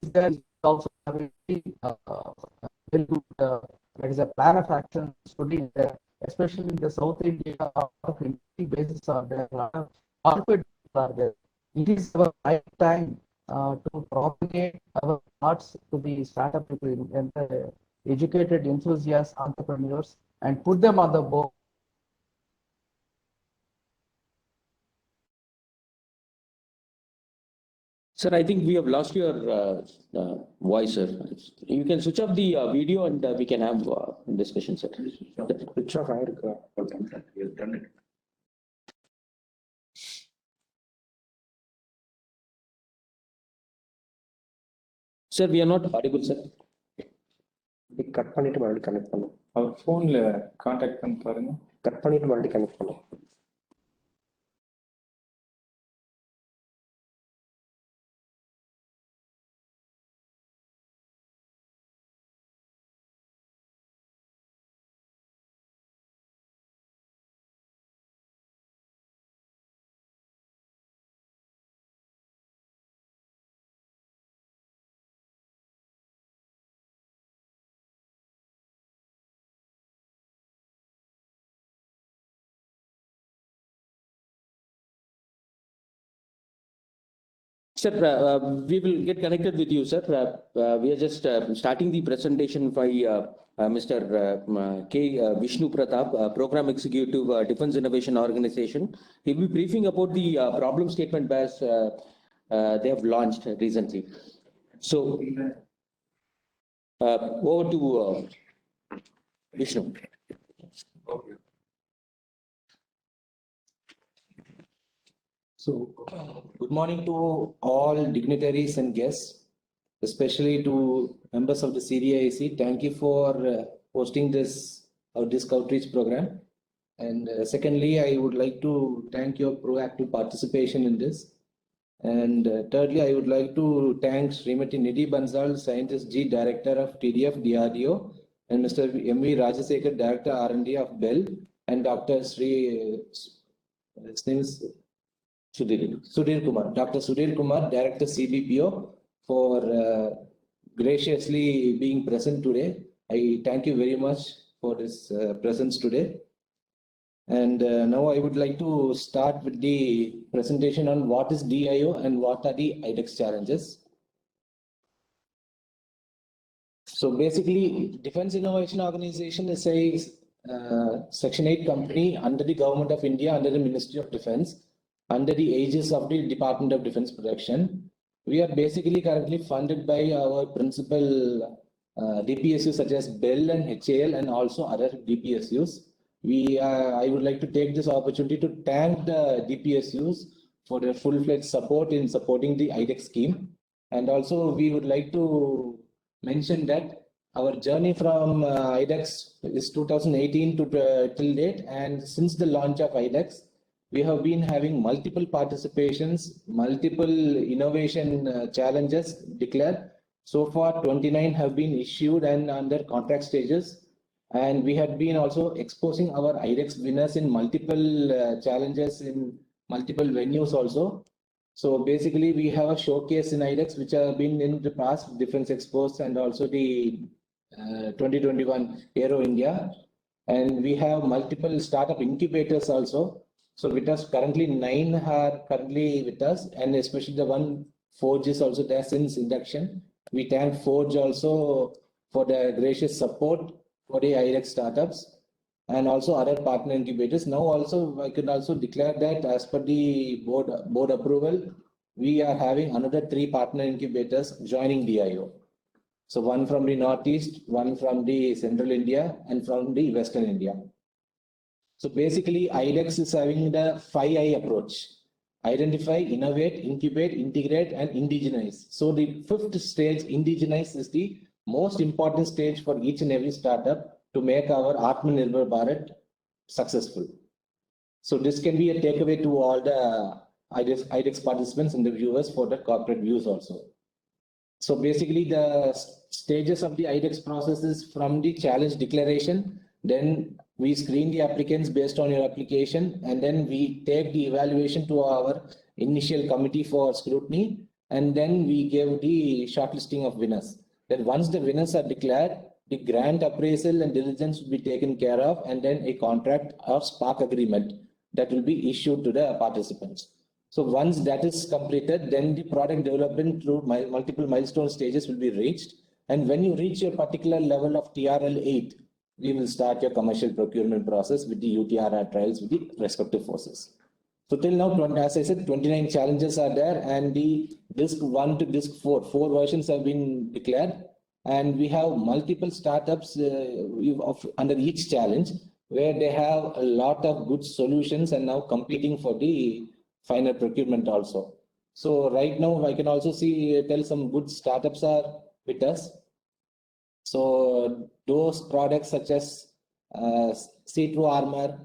There is also very good there is a plan of action study there, especially in the South India. A lot of industry bases are there, a lot of corporate are there. It is our right time to propagate our hearts to the startup people and the educated enthusiasts, entrepreneurs, and put them on the board. Sir, I think we have lost your voice, sir. You can switch off the video and we can have discussion, sir. Switch off ஆயிருக்கு. Sir, we are not audible, sir. Cut பண்ணிட்டு மறுபடியும் connect பண்ணும். அவர் ஃபோன்ல contact பண்ணி பாருங்க. Cut பண்ணிட்டு மறுபடியும் connect பண்ணும். Sir, we will get connected with you, sir. We are just starting the presentation by Mr. K. Vishnu Pratap, Program Executive, Defense Innovation Organization. He will be briefing about the problem statement batch they have launched recently. So, over to Vishnu. So, good morning to all dignitaries and guests, especially to members of the CDIC. Thank you for hosting this outreach program. And secondly, I would like to thank your proactive participation in this. And thirdly, I would like to thank Srimati Nidhi Bansal, Scientist G, Director of TDF DRDO, and Mr. M.V. Rajasekar, Director R&D of BEL, and Dr. Sri, his name is Sudhir Kumar, Dr. Sudhir Kumar, Director CBPO, for graciously being present today. I thank you very much for this presence today. And now I would like to start with the presentation on what is DIO and what are the IDEX challenges. So basically, Defense Innovation Organization is a Section 8 company under the Government of India, under the Ministry of Defense, under the aegis of the Department of Defense Protection. We are basically currently funded by our principal DPSUs such as BEL and HAL and also other DPSUs. I would like to take this opportunity to thank the DPSUs for their full-fledged support in supporting the IDEX scheme. And also we would like to mention that our journey from IDEX is 2018 to till date, and since the launch of IDEX, we have been having multiple participations, multiple innovation challenges declared. So far, 29 have been issued and under contract stages. And we had been also exposing our IDEX winners in multiple challenges in multiple venues also. So basically, we have a showcase in IDEX, which have been in the past Defense Expos and also the 2021 Aero India. And we have multiple startup incubators also. So with us currently 9 are currently with us, and especially the one Forge is also there since induction. We thank Forge also for the gracious support for the IDEX startups and also other partner incubators. Now also I can also declare that as per the board approval, we are having another 3 partner incubators joining DIO. So one from the Northeast, one from the Central India, and from the Western India. So basically, IDEX is having the 5I approach: identify, innovate, incubate, integrate, and indigenize. So the 5th stage, indigenize, is the most important stage for each and every startup to make our Atmanirbhar Bharat successful. So this can be a takeaway to all the IDEX participants and the viewers for the corporate views also. So basically, the stages of the IDEX process is from the challenge declaration, then we screen the applicants based on your application, and then we take the evaluation to our initial committee for scrutiny, and then we give the shortlisting of winners. Then once the winners are declared, the grant appraisal and diligence will be taken care of, and then a contract or SPARK agreement that will be issued to the participants. So once that is completed, then the product development through multiple milestone stages will be reached. And when you reach a particular level of TRL 8, we will start your commercial procurement process with the UTRR trials with the respective forces. So till now, as I said, 29 challenges are there, and the DISC 1 to DISC 4 versions have been declared. And we have multiple startups under each challenge where they have a lot of good solutions and now competing for the final procurement also. So right now I can also tell some good startups are with us. So those products such as See-Through Armor,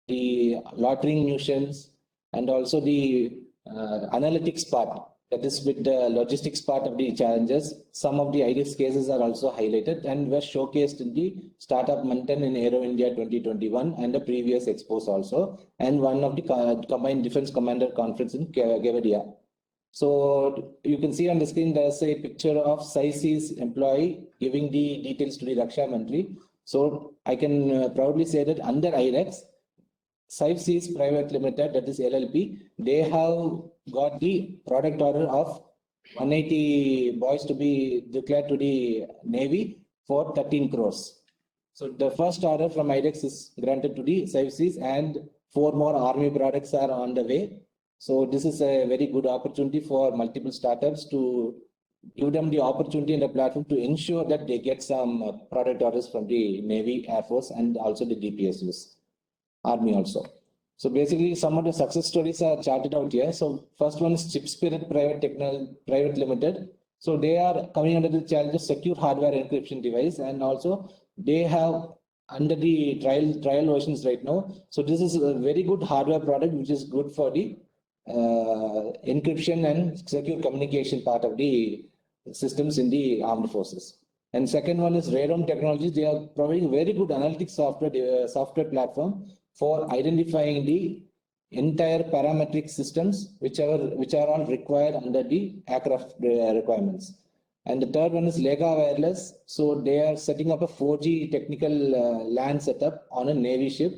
the loitering munitions, and also the analytics part, that is with the logistics part of the challenges. Some of the IDEX cases are also highlighted and were showcased in the Startup Mountain in Aero India 2021 and the previous expos also, and one of the Combined Defense Commander Conference in Kevadia. So you can see on the screen, there's a picture of SAIC's employee giving the details to the Raksha Mantri. So I can proudly say that under IDEX, SAIC's Private Limited, that is LLP, they have got the product order of 180 boys to be declared to the Navy for 13 crores. So the first order from IDEX is granted to the SAIC's, and 4 more Army products are on the way. So this is a very good opportunity for multiple startups to give them the opportunity and the platform to ensure that they get some product orders from the Navy, Air Force, and also the DPSUs. Army also. So basically some of the success stories are charted out here. So first one is Chip Spirit Private Limited. So they are coming under the challenge of secure hardware encryption device, and also they have under the trial versions right now. So this is a very good hardware product which is good for the encryption and secure communication part of the systems in the armed forces. And second one is Radome Technologies. They are providing very good analytics software platform for identifying the entire parametric systems which are all required under the aircraft requirements. And the third one is Lega Wireless. So they are setting up a 4G technical LAN setup on a Navy ship.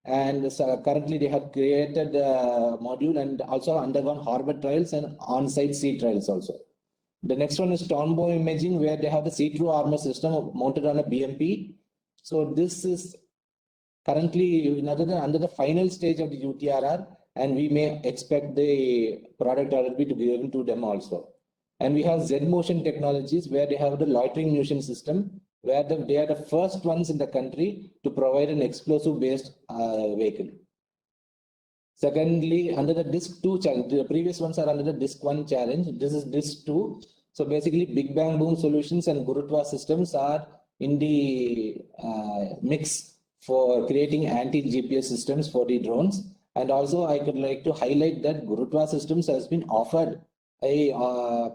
And currently they have created a module and also undergone harbor trials and on-site sea trials also. The next one is Tombow Imaging, where they have the See-Through Armor system mounted on a BMP. So this is currently under the final stage of the UTRR, and we may expect the product order to be given to them also. And we have Z Motion Technologies, where they have the loitering munition system, where they are the first ones in the country to provide an explosive-based vehicle. Secondly, under the DISC 2 challenge, the previous ones are under the DISC 1 challenge. This is DISC 2. So basically, Big Bang Boom Solutions and Gurutva Systems are in the mix for creating anti-GPS systems for the drones. And also, I could like to highlight that Gurutva Systems has been offered a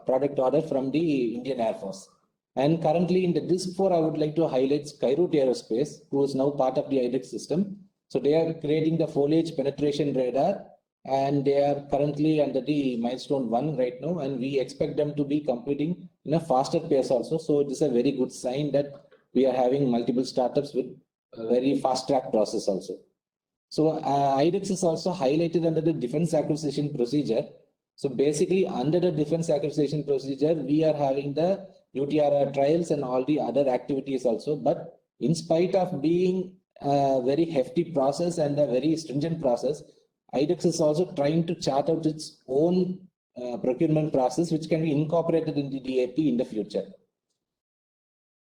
product order from the Indian Air Force. And currently in the DISC 4, I would like to highlight Skyroot Aerospace, who is now part of the IDEX system. So they are creating the foliage penetration radar, and they are currently under the milestone 1 right now, and we expect them to be completing in a faster pace also. So it is a very good sign that we are having multiple startups with a very fast track process also. So IDEX is also highlighted under the defense acquisition procedure. So basically under the defense acquisition procedure, we are having the UTRR trials and all the other activities also. But in spite of being a very hefty process and a very stringent process, IDEX is also trying to chart out its own procurement process, which can be incorporated in the DAP in the future.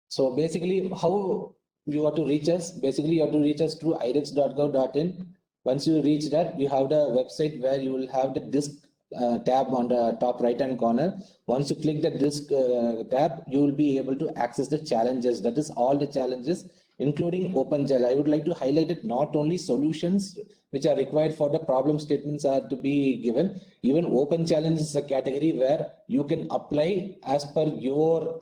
So basically, how you have to reach us? Basically, you have to reach us through idex.gov.in. Once you reach that, you have the website where you will have the DISC tab on the top right hand corner. Once you click the DISC tab, you will be able to access the challenges. That is all the challenges, including open challenge. I would like to highlight it, not only solutions which are required for the problem statements are to be given. Even open challenge is a category where you can apply as per your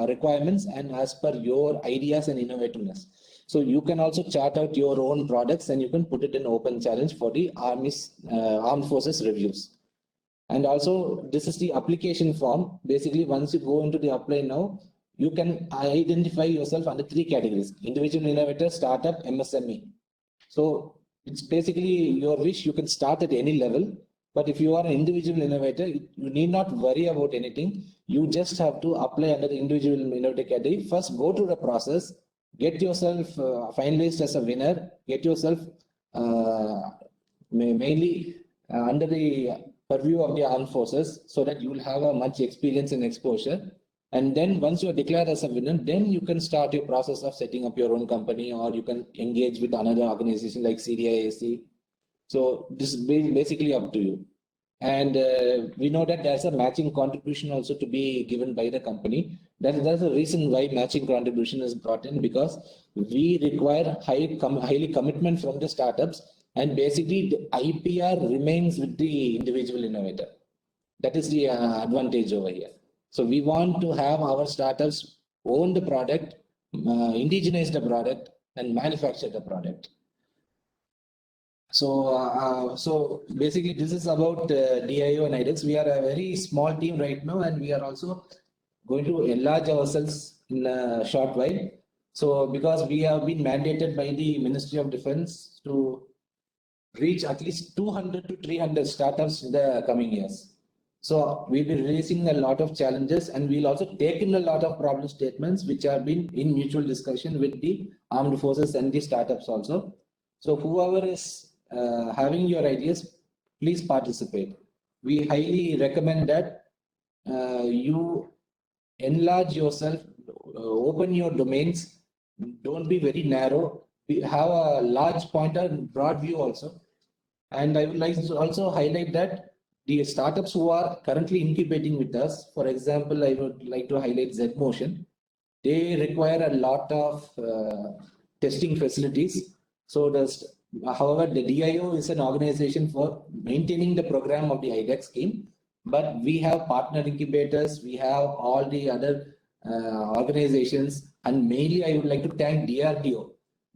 requirements and as per your ideas and innovativeness. So you can also chart out your own products and you can put it in open challenge for the armed forces reviews. And also this is the application form. Basically, once you go into the apply now, you can identify yourself under 3 categories: individual innovator, startup, MSME. So it's basically your wish. You can start at any level. But if you are an individual innovator, you need not worry about anything. You just have to apply under the individual innovator category. First, go through the process, get yourself finalized as a winner, get yourself mainly under the purview of the armed forces so that you will have a much experience and exposure. And then once you are declared as a winner, then you can start your process of setting up your own company, or you can engage with another organization like CDIAC. So this is basically up to you. And we know that there's a matching contribution also to be given by the company. That's the reason why matching contribution is brought in, because we require highly commitment from the startups, and basically the IPR remains with the individual innovator. That is the advantage over here. So we want to have our startups own the product, indigenize the product, and manufacture the product. So basically this is about DIO and IDEX. We are a very small team right now, and we are also going to enlarge ourselves in a short while. So because we have been mandated by the Ministry of Defense to reach at least 200 to 300 startups in the coming years. So we'll be releasing a lot of challenges, and we'll also take in a lot of problem statements which have been in mutual discussion with the armed forces and the startups also. So whoever is having your ideas, please participate. We highly recommend that you enlarge yourself, open your domains, don't be very narrow. We have a large pointer and broad view also. And I would like to also highlight that the startups who are currently incubating with us, for example, I would like to highlight ZMotion. They require a lot of testing facilities. So however, the DIO is an organization for maintaining the program of the IDEX scheme, but we have partner incubators, we have all the other organizations, and mainly I would like to thank DRDO.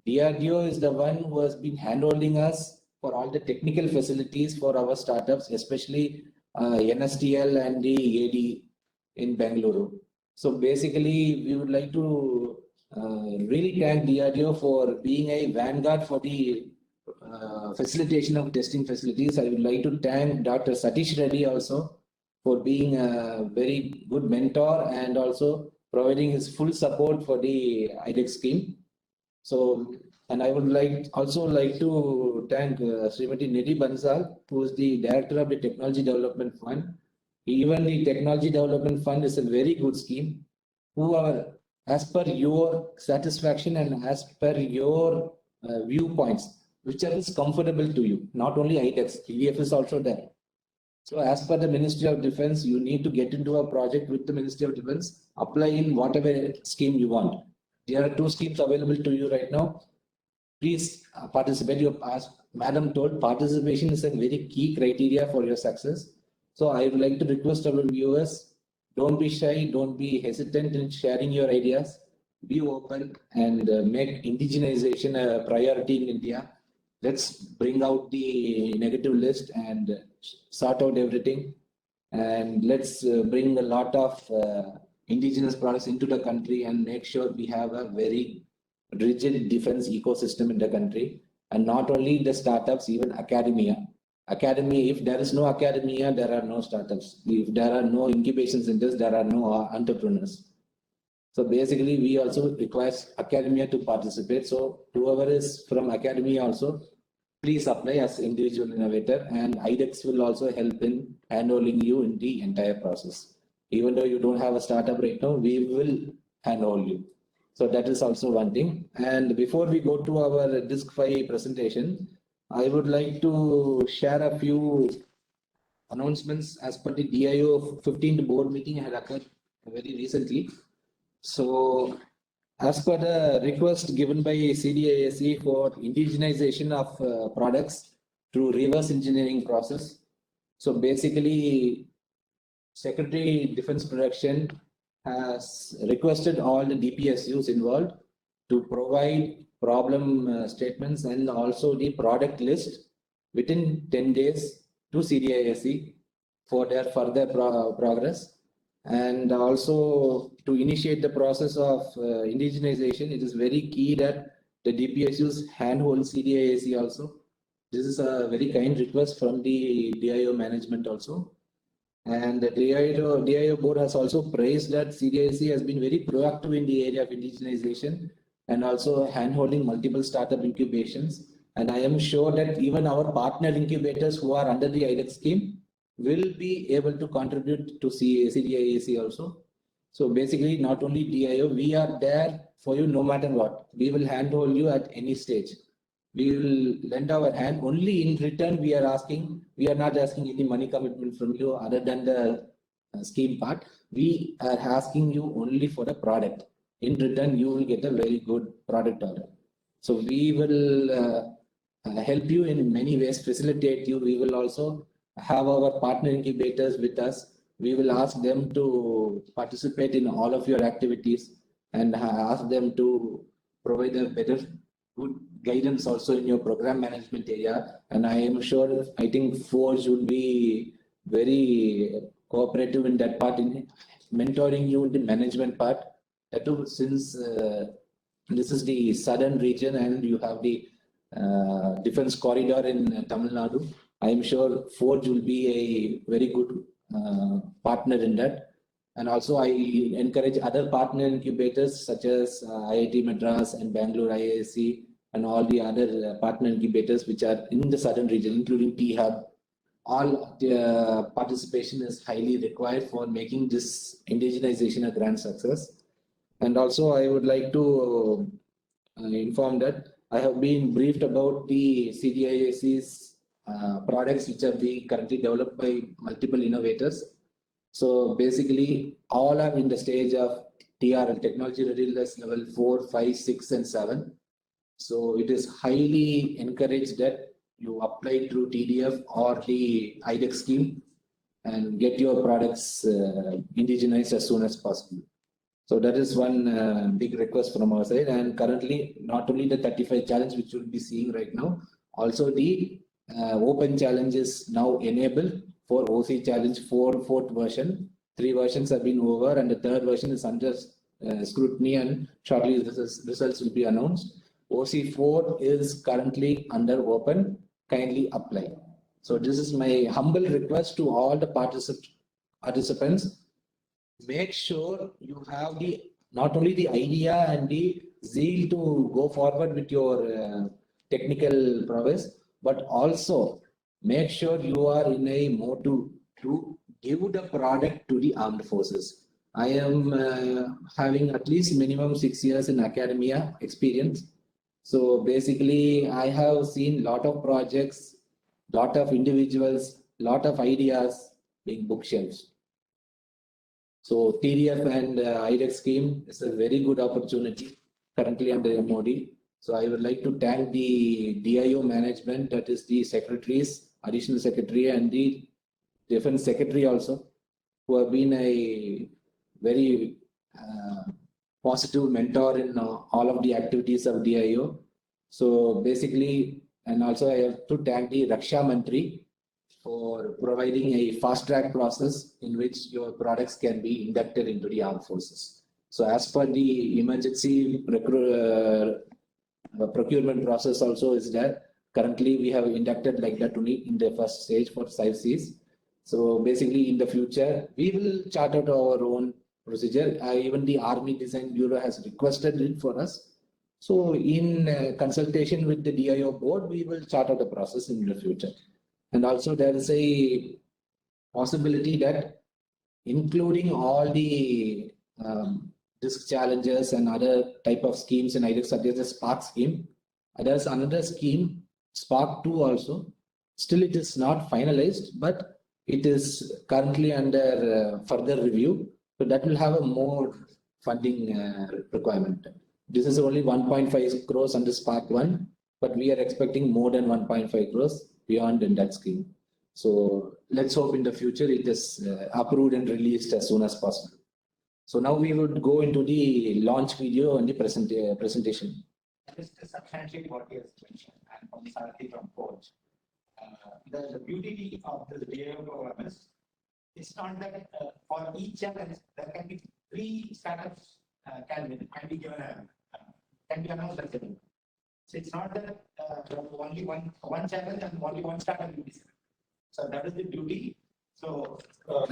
DRDO is the one who has been handholding us for all the technical facilities for our startups, especially NSTL and the AD in Bangalore. So basically, we would like to really thank DRDO for being a vanguard for the facilitation of testing facilities. I would like to thank Dr. Satish Reddy also for being a very good mentor and also providing his full support for the IDEX scheme. So, and I would also like to thank Srimati Nidhi Bansal, who is the director of the Technology Development Fund. Even the Technology Development Fund is a very good scheme. Whoever, as per your satisfaction and as per your viewpoints, whichever is comfortable to you, not only IDEX, PDF is also there. So as per the Ministry of Defense, you need to get into a project with the Ministry of Defense, apply in whatever scheme you want. There are 2 schemes available to you right now. Please participate. As Madam told, participation is a very key criteria for your success. So I would like to request our viewers, don't be shy, don't be hesitant in sharing your ideas. Be open and make indigenization a priority in India. Let's bring out the negative list and sort out everything. And let's bring a lot of indigenous products into the country and make sure we have a very rigid defense ecosystem in the country. And not only the startups, even academia. If there is no academia, there are no startups. If there are no incubation centers, there are no entrepreneurs. So basically, we also require academia to participate. So whoever is from academia also, please apply as individual innovator, and IDEX will also help in handholding you in the entire process. Even though you don't have a startup right now, we will handhold you. So that is also one thing. And before we go to our DISC-5 presentation, I would like to share a few announcements as per the DIO 15th board meeting had occurred very recently. So as per the request given by CDIAC for indigenization of products through reverse engineering process. So basically, Secretary Defense Production has requested all the DPSUs involved to provide problem statements and also the product list within 10 days to CDIAC for their further progress. And also to initiate the process of indigenization, it is very key that the DPSUs handhold CDIAC also. This is a very kind request from the DIO management also. And the DIO board has also praised that CDIC has been very proactive in the area of indigenization and also handholding multiple startup incubations. And I am sure that even our partner incubators who are under the IDEX scheme will be able to contribute to CDIAC also. So basically, not only DIO, we are there for you no matter what. We will handhold you at any stage. We will lend our hand. Only in return, we are not asking any money commitment from you other than the scheme part. We are asking you only for the product. In return, you will get a very good product order. So we will help you in many ways, facilitate you. We will also have our partner incubators with us. We will ask them to participate in all of your activities and ask them to provide a better good guidance also in your program management area. And I am sure, I think Forge would be very cooperative in that part, in mentoring you in the management part. That too, since this is the southern region and you have the defense corridor in Tamil Nadu, I am sure Forge will be a very good partner in that. And also I encourage other partner incubators such as IIT Madras and Bangalore IISc and all the other partner incubators which are in the southern region, including T-Hub. All the participation is highly required for making this indigenization a grand success. And also I would like to inform that I have been briefed about the CDIAC's products which are being currently developed by multiple innovators. So basically, all are in the stage of TRL, technology readiness level 4, 5, 6, and 7. So it is highly encouraged that you apply through TDF or the IDEX scheme and get your products indigenized as soon as possible. So that is one big request from our side. And currently, not only the 35 challenge, which we'll be seeing right now, also the open challenge is now enabled for OC challenge 4, fourth version. 3 versions have been over and the third version is under scrutiny and shortly results will be announced. OC4 is currently under open, kindly apply. So this is my humble request to all the participants. Make sure you have not only the idea and the zeal to go forward with your technical prowess, but also make sure you are in a mode to give the product to the armed forces. I am having at least minimum 6 years in academia experience. So basically, I have seen lot of projects, lot of individuals, lot of ideas being bookshelves. So TDF and IDEX scheme is a very good opportunity currently under MOD. So I would like to thank the DIO management, that is the secretaries, additional secretary and the defense secretary also, who have been a very positive mentor in all of the activities of DIO. So basically, and also I have to thank the Raksha Mantri for providing a fast track process in which your products can be inducted into the armed forces. So as per the emergency procurement process also is there. Currently, we have inducted like that only in the first stage for 5 Cs. So basically, in the future, we will chart out our own procedure. Even the Army Design Bureau has requested it for us. So in consultation with the DIO board, we will chart out the process in the future. And also there is a possibility that including all the disk challenges and other type of schemes in IDEX, such as the Spark scheme, there's another scheme, Spark 2 also. Still it is not finalized, but it is currently under further review. So that will have a more funding requirement. This is only 1.5 crores under Spark 1, but we are expecting more than 1.5 crores beyond in that scheme. So let's hope in the future it is approved and released as soon as possible. So now we would go into the launch video and the presentation. This is substantially what he has mentioned and from Sarthi from Forge. The beauty of this DIO program is it's not that for each challenge there can be 3 startups can be given can be announced as a So it's not that only one channel and only one startup will be selected. So that is the duty. So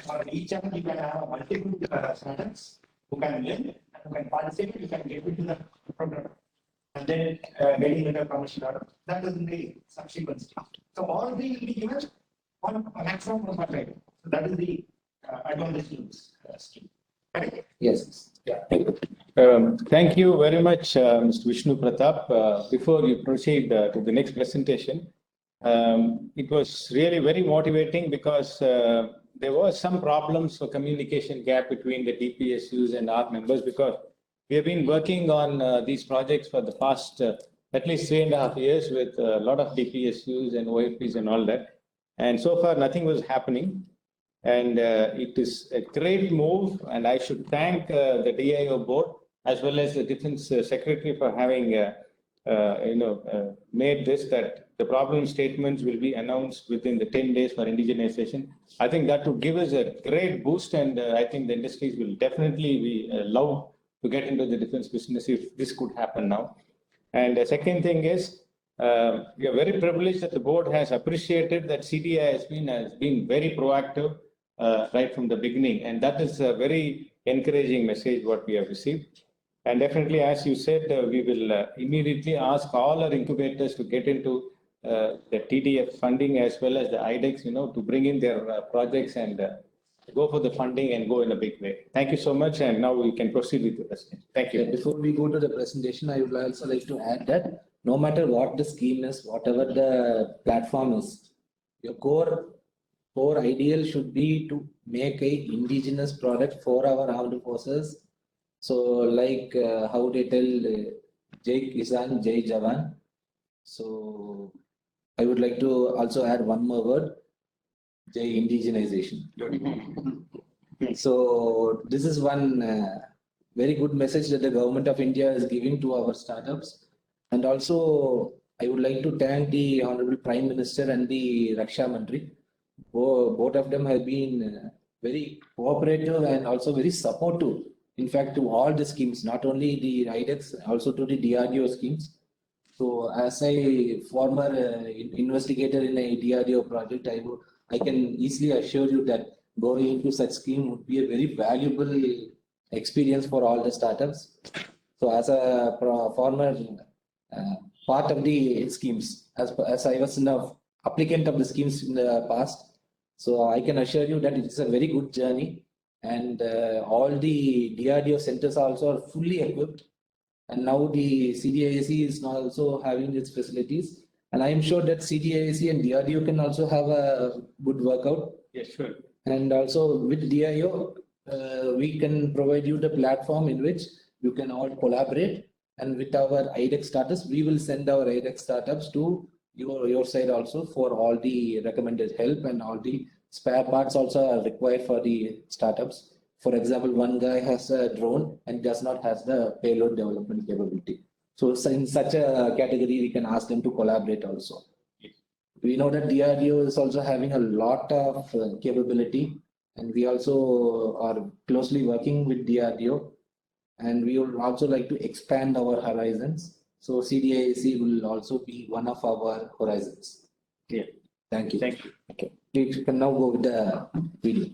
for each channel, you can have multiple startups who can learn and who can participate. You can get into the program and then getting into commercial order. That is in the subsequent stage. So all three will be given on a maximum of 5. So that is the advantage to this scheme. Correct? Yes. Thank you very much, Mr. Vishnu Pratap. Before you proceed to the next presentation, it was really very motivating because there was some problems for communication gap between the DPSUs and our members because we have been working on these projects for the past at least 3.5 years with a lot of DPSUs and OFPs and all that. And so far, nothing was happening. And it is a great move. And I should thank the DIO board as well as the Defense Secretary for having made this, that the problem statements will be announced within the 10 days for indigenization. I think that would give us a great boost, and I think the industries will definitely be love to get into the defense business if this could happen now. And the second thing is, we are very privileged that the board has appreciated that CDI has been very proactive right from the beginning, and that is a very encouraging message what we have received. And definitely, as you said, we will immediately ask all our incubators to get into the TDF funding as well as the IDEX, to bring in their projects and go for the funding and go in a big way. Thank you so much. And now we can proceed with the presentation. Thank you. Before we go to the presentation, I would also like to add that no matter what the scheme is, whatever the platform is, your core ideal should be to make a indigenous product for our armed forces. So like how they tell Jai Kisan, Jai Jawan. So I would like to also add one more word, Jai Indigenization. So this is one very good message that the government of India is giving to our startups. And also I would like to thank the Honorable Prime Minister and the Raksha Mantri. Both of them have been very cooperative and also very supportive. In fact, to all the schemes, not only the IDEX, also to the DRDO schemes. So as a former investigator in a DRDO project, I can easily assure you that going into such scheme would be a very valuable experience for all the startups. So as a former part of the schemes, as I was an applicant of the schemes in the past, so I can assure you that it's a very good journey. And all the DRDO centers also are fully equipped. And now the CDIAC is now also having its facilities. And I am sure that CDIAC and DRDO can also have a good workout. Yes, sure. And also with DIO, we can provide you the platform in which you can all collaborate. And with our IDEX startups, we will send our IDEX startups to your side also for all the recommended help, and all the spare parts also are required for the startups. For example, one guy has a drone and does not have the payload development capability. So in such a category, we can ask them to collaborate also. We know that DRDO is also having a lot of capability, and we also are closely working with DRDO, and we would also like to expand our horizons. So CDIAC will also be one of our horizons. Yeah. Thank you. Thank you. Okay. We can now go with the video.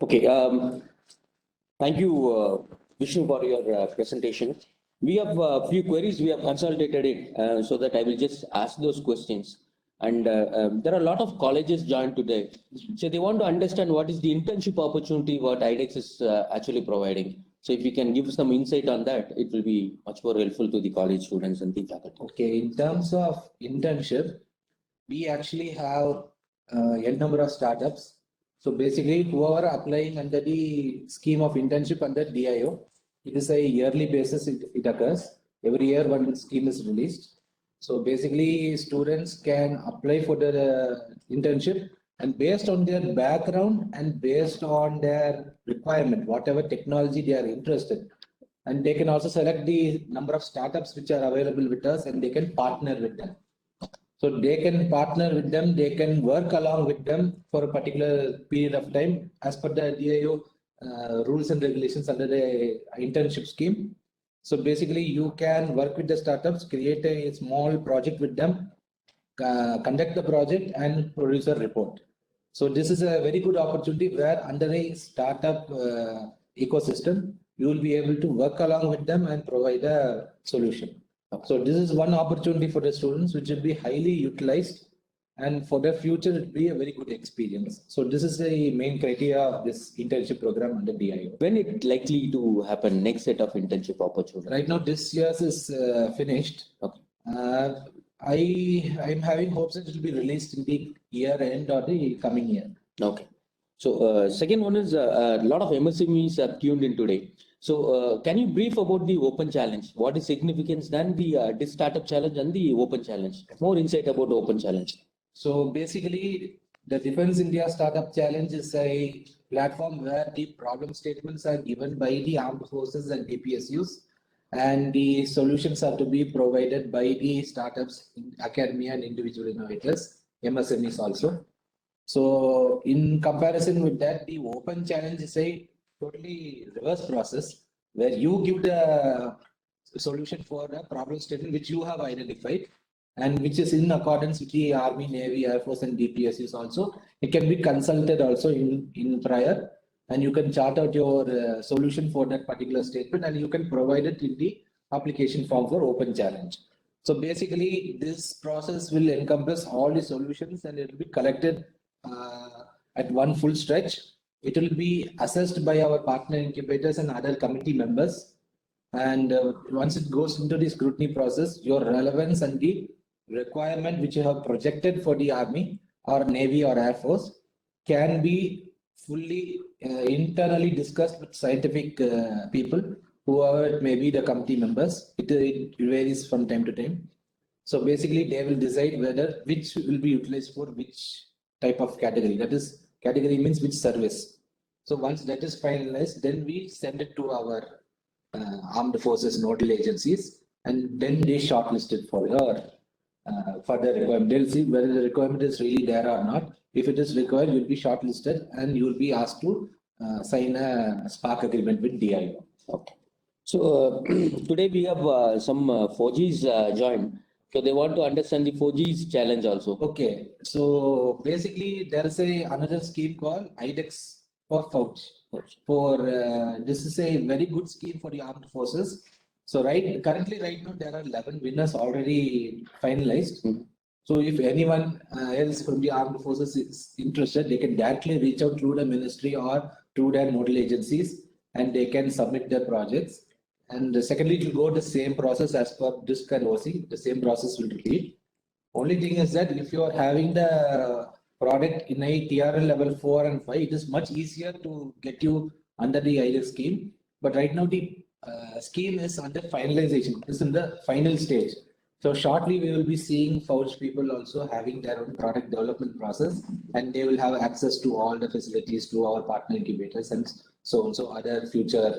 Okay, thank you, Vishnu, for your presentation. We have a few queries, we have consolidated it, so that I will just ask those questions. And there are a lot of colleges joined today. So they want to understand what is the internship opportunity, what IDEX is actually providing. So if you can give some insight on that, it will be much more helpful to the college students and the faculty. Okay, in terms of internship, we actually have n number of startups. So basically, whoever applying under the scheme of internship under DIO, it is a yearly basis, it occurs. Every year, one scheme is released. So basically, students can apply for the internship, and based on their background and based on their requirement, whatever technology they are interested, and they can also select the number of startups which are available with us, and they can partner with them. So they can partner with them, they can work along with them for a particular period of time as per the DIO rules and regulations under the internship scheme. So basically, you can work with the startups, create a small project with them, conduct the project, and produce a report. So this is a very good opportunity where under a startup ecosystem, you will be able to work along with them and provide a solution. So this is one opportunity for the students which will be highly utilized, and for the future it will be a very good experience. So this is the main criteria of this internship program under DIO. When it likely to happen, next set of internship opportunity? Right now this year's is finished. Okay. I'm having hopes that it will be released in the year end or the coming year. Okay. So second one is a lot of MSMEs are tuned in today. So can you brief about the open challenge? What is significance than the this startup challenge and the open challenge? More insight about the open challenge. So basically, the Defense India Startup Challenge is a platform where the problem statements are given by the armed forces and DPSUs, and the solutions are to be provided by the startups, academia, and individual innovators, MSMEs also. So in comparison with that, the open challenge is a totally reverse process where you give the solution for a problem statement which you have identified and which is in accordance with the Army, Navy, Air Force, and DPSUs also. It can be consulted also in prior, and you can chart out your solution for that particular statement, and you can provide it in the application form for open challenge. So basically, this process will encompass all the solutions, and it will be collected at one full stretch. It will be assessed by our partner incubators and other committee members. And once it goes into the scrutiny process, your relevance and the requirement which you have projected for the Army or Navy or Air Force can be fully internally discussed with scientific people, whoever it may be the committee members. It varies from time to time. So basically, they will decide whether which will be utilized for which type of category. That is, category means which service. So once that is finalized, then we send it to our armed forces nodal agencies, and then they shortlisted for your further requirement. They'll see whether the requirement is really there or not. If it is required, you'll be shortlisted and you will be asked to sign a Spark agreement with DIO. Okay. So today we have some 4Gs joined. So they want to understand the 4Gs challenge also. Okay. So basically, there is another scheme called IDEX for FOUCH. This is a very good scheme for the armed forces. So currently right now there are 11 winners already finalized. Mhm. So if anyone else from the armed forces is interested, they can directly reach out through the ministry or through their nodal agencies, and they can submit their projects. And secondly, it will go the same process as per DISC and OC. The same process will repeat. Only thing is that if you are having the product in a TRL level 4 and 5, it is much easier to get you under the IDEX scheme. But right now the scheme is under finalization. It's in the final stage. So shortly we will be seeing FOUCH people also having their own product development process, and they will have access to all the facilities to our partner incubators and so on. So other future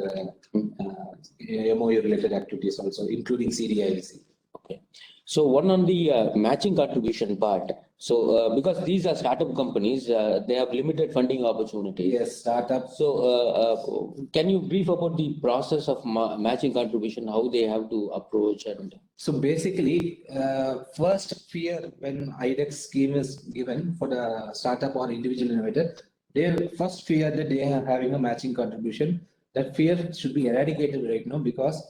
MOU related activities also, including CDIC. Okay. So one on the matching contribution part. So because these are startup companies, they have limited funding opportunities. Yes, startup. So can you brief about the process of matching contribution, how they have to approach and? So basically, first fear when IDEX scheme is given for the startup or individual innovator, they first fear that they are having a matching contribution. That fear should be eradicated right now, because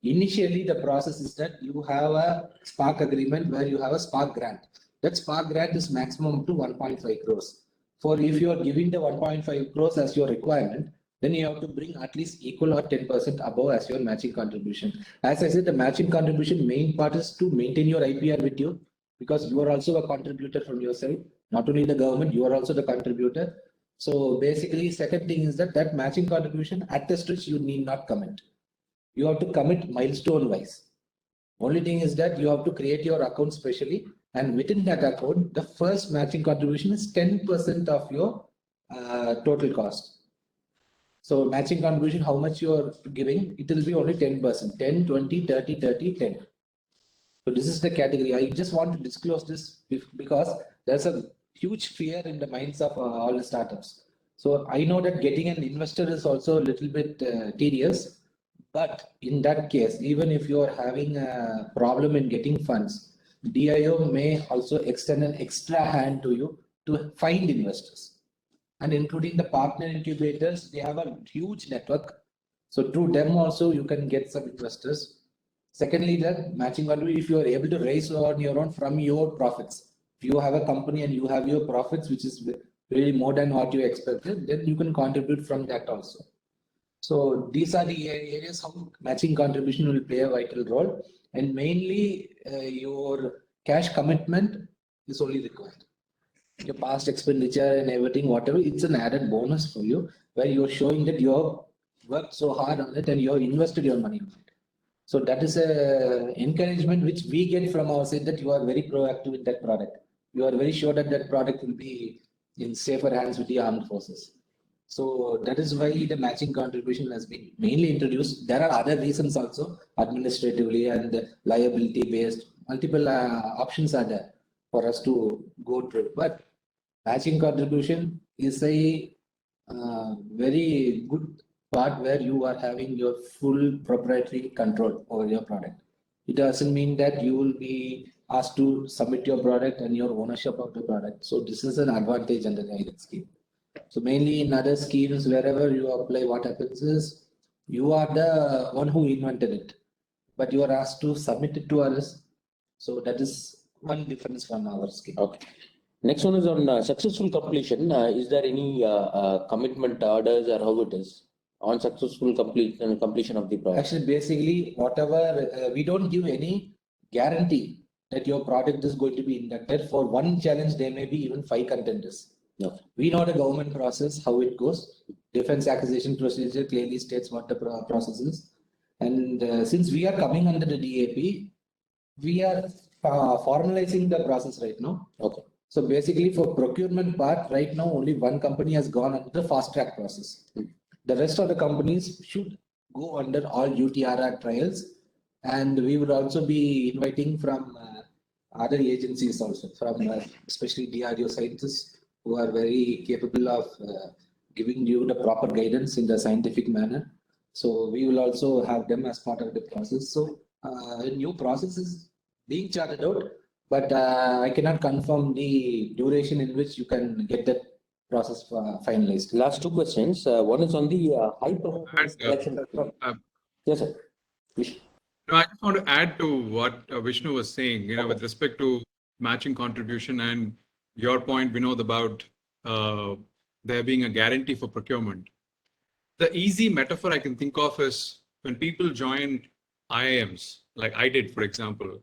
initially the process is that you have a Spark agreement where you have a Spark grant. That Spark grant is maximum to 1.5 crores. For if you are giving the 1.5 crores as your requirement, then you have to bring at least equal or 10% above as your matching contribution. As I said, the matching contribution main part is to maintain your IPR with you, because you are also a contributor from your side. Not only the government, you are also the contributor. So basically, second thing is that that matching contribution at the stretch you need not commit. You have to commit milestone wise. Only thing is that you have to create your account specially, and within that account, the first matching contribution is 10% of your total cost. So matching contribution, how much you are giving, it will be only 10%, 10, 20, 30, 30, 10. So this is the category. I just want to disclose this because there's a huge fear in the minds of all the startups. So I know that getting an investor is also a little bit tedious, but in that case, even if you are having a problem in getting funds, DIO may also extend an extra hand to you to find investors. And including the partner incubators, they have a huge network. So through them also you can get some investors. Secondly, the matching contribution, if you are able to raise on your own from your profits. If you have a company and you have your profits, which is really more than what you expected, then you can contribute from that also. So these are the areas how matching contribution will play a vital role. And mainly your cash commitment is only required. Your past expenditure and everything, whatever, it's an added bonus for you, where you're showing that you have worked so hard on it and you have invested your money on it. So that is a encouragement which we get from our side, that you are very proactive in that product. You are very sure that that product will be in safer hands with the armed forces. So that is why the matching contribution has been mainly introduced. There are other reasons also, administratively and liability based, multiple options are there for us to go through. But matching contribution is a very good part where you are having your full proprietary control over your product. It doesn't mean that you will be asked to submit your product and your ownership of the product. So this is an advantage under the IREX scheme. So mainly in other schemes, wherever you apply, what happens is you are the one who invented it, but you are asked to submit it to others. So that is one difference from our scheme. Okay. Next one is on successful completion. Is there any commitment orders or how it is on successful completion of the project? Actually, basically, whatever, we don't give any guarantee that your product is going to be inducted. For one challenge, there may be even 5 contenders. No. We know the government process, how it goes. Defense acquisition procedure clearly states what the process is. And since we are coming under the DAP, we are formalizing the process right now. Okay. So basically for procurement part, right now only one company has gone under the fast track process. The rest of the companies should go under all UTRR trials. And we would also be inviting from other agencies also, from especially DRDO scientists who are very capable of giving you the proper guidance in the scientific manner. So we will also have them as part of the process. So a new process is being charted out, but I cannot confirm the duration in which you can get that process finalized. Last 2 questions. One is on the high performance collection. Yes, sir. Please. No, I just want to add to what Vishnu was saying, with respect to matching contribution and your point, Vinod, about there being a guarantee for procurement. The easy metaphor I can think of is when people join IIMs, like I did, for example,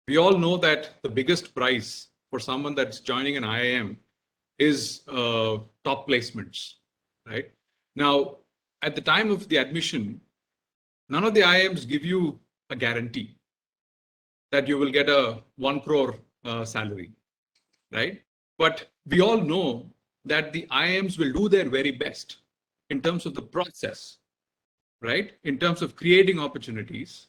we all know that the biggest prize for someone that's joining an IIM is top placements, right? Now, at the time of the admission, none of the IIMs give you a guarantee that you will get a 1 crore salary, right? But we all know that the IIMs will do their very best in terms of the process, right? In terms of creating opportunities,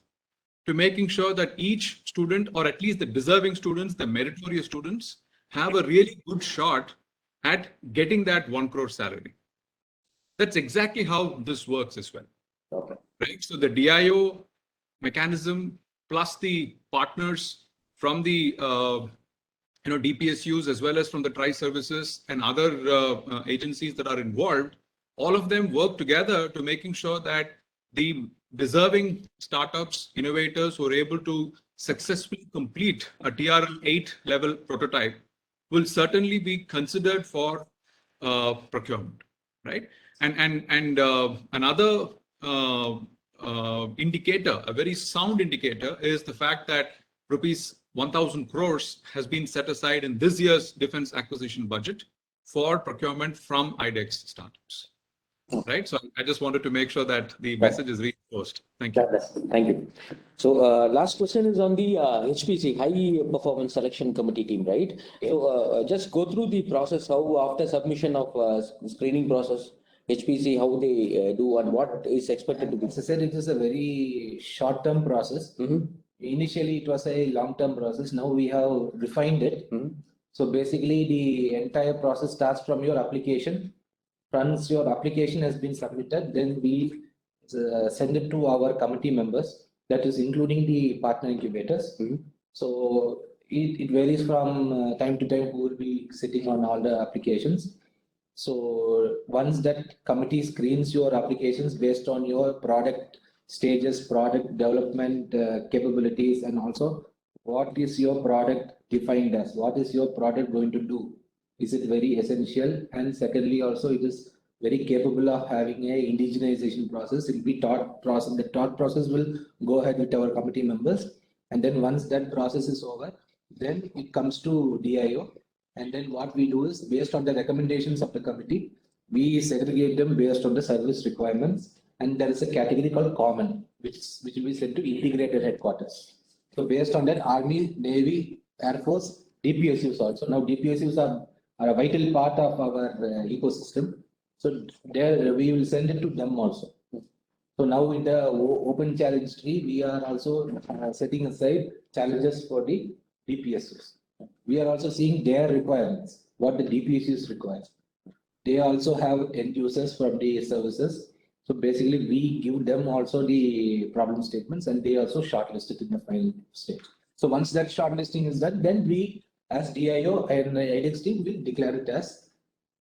to making sure that each student, or at least the deserving students, the meritorious students, have a really good shot at getting that 1 crore salary. That's exactly how this works as well. Okay. Right? So the DIO mechanism plus the partners from the DPSUs as well as from the tri-services and other agencies that are involved, all of them work together to making sure that the deserving startups, innovators who are able to successfully complete a TRL 8 level prototype will certainly be considered for procurement, right? And another indicator, a very sound indicator, is the fact that rupees 1,000 crores has been set aside in this year's defense acquisition budget for procurement from IDEX startups, right? So I just wanted to make sure that the message is reinforced. Thank you. Thank you. So last question is on the HPC, High Performance Selection Committee team, right? So just go through the process, how after submission of screening process, HPC, how they do and what is expected to be. As I said, it is a very short-term process. Initially, it was a long-term process. Now we have refined it. So basically, the entire process starts from your application. Once your application has been submitted, then we send it to our committee members, that is including the partner incubators. So it varies from time to time who will be sitting on all the applications. So once that committee screens your applications based on your product stages, product development capabilities, and also what is your product defined as, what is your product going to do? Is it very essential? And secondly, also it is very capable of having a indigenization process. It will be taught process. The taught process will go ahead with our committee members. And then once that process is over, then it comes to DIO. And then what we do is, based on the recommendations of the committee, we segregate them based on the service requirements. And there is a category called common, which will be sent to integrated headquarters. So based on that, Army, Navy, Air Force, DPSUs also. Now DPSUs are a vital part of our ecosystem. So there we will send it to them also. So now in the open challenge tree, we are also setting aside challenges for the DPSUs. We are also seeing their requirements, what the DPSUs require. They also have end users from the services. So basically, we give them also the problem statements, and they also shortlist it in the final stage. So once that shortlisting is done, then we, as DIO and IDEX team, will declare it as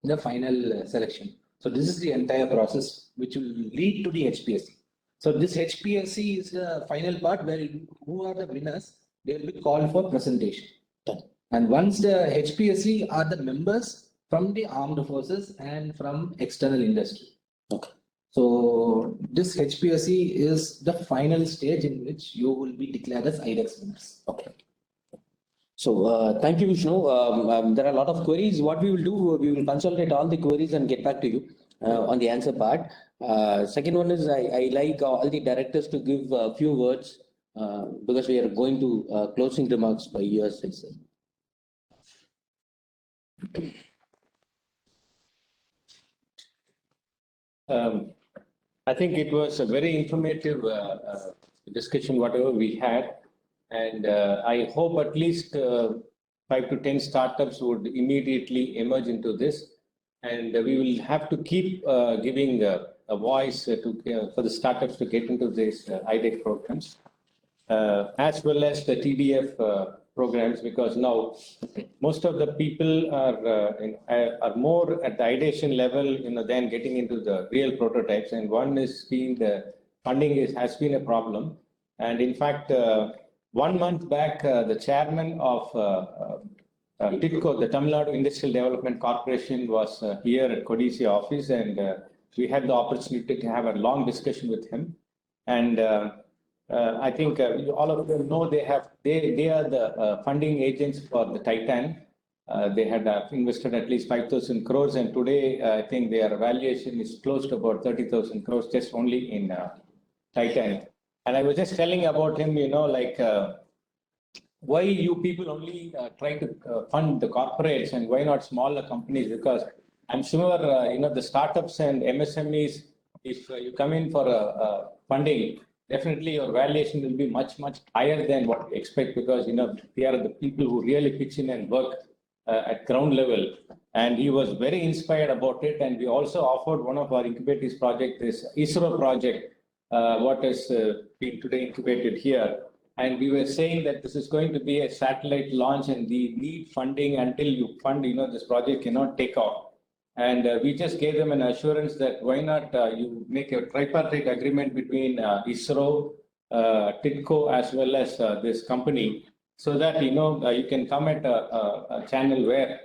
the final selection. So this is the entire process which will lead to the HPSC. So this HPSC is the final part where who are the winners, they will be called for presentation. And once the HPSC are the members from the armed forces and from external industry. Okay. So this HPSC is the final stage in which you will be declared as IDEX winners. Okay. So thank you, Vishnu. There are a lot of queries. What we will do, we will consolidate all the queries and get back to you on the answer part. Second one is I like all the directors to give a few words because we are going to closing remarks by yours. I think it was a very informative discussion, whatever we had. And I hope at least 5 to 10 startups would immediately emerge into this. And we will have to keep giving a voice for the startups to get into these IDEC programs, as well as the TDF programs, because now most of the people are more at the ideation level, than getting into the real prototypes. And one is the funding has been a problem. And in fact, 1 month back, the chairman of TIDCO, the Tamil Nadu Industrial Development Corporation, was here at Codicia office, and we had the opportunity to have a long discussion with him. And I think all of them know they are the funding agents for the Titan. They had invested at least 5,000 crores, and today I think their valuation is close to about 30,000 crores just only in Titan. And I was just telling about him, why you people only try to fund the corporates and why not smaller companies? Because I'm sure, the startups and MSMEs, if you come in for funding, definitely your valuation will be much, much higher than what we expect, because, they are the people who really pitch in and work at ground level. And he was very inspired about it. And we also offered one of our incubators project, this ISRO project, what has been today incubated here. And we were saying that this is going to be a satellite launch and we need funding. Until you fund, this project cannot take off. And we just gave them an assurance that why not you make a tripartite agreement between ISRO, TIDCO, as well as this company, so that you can come at a channel where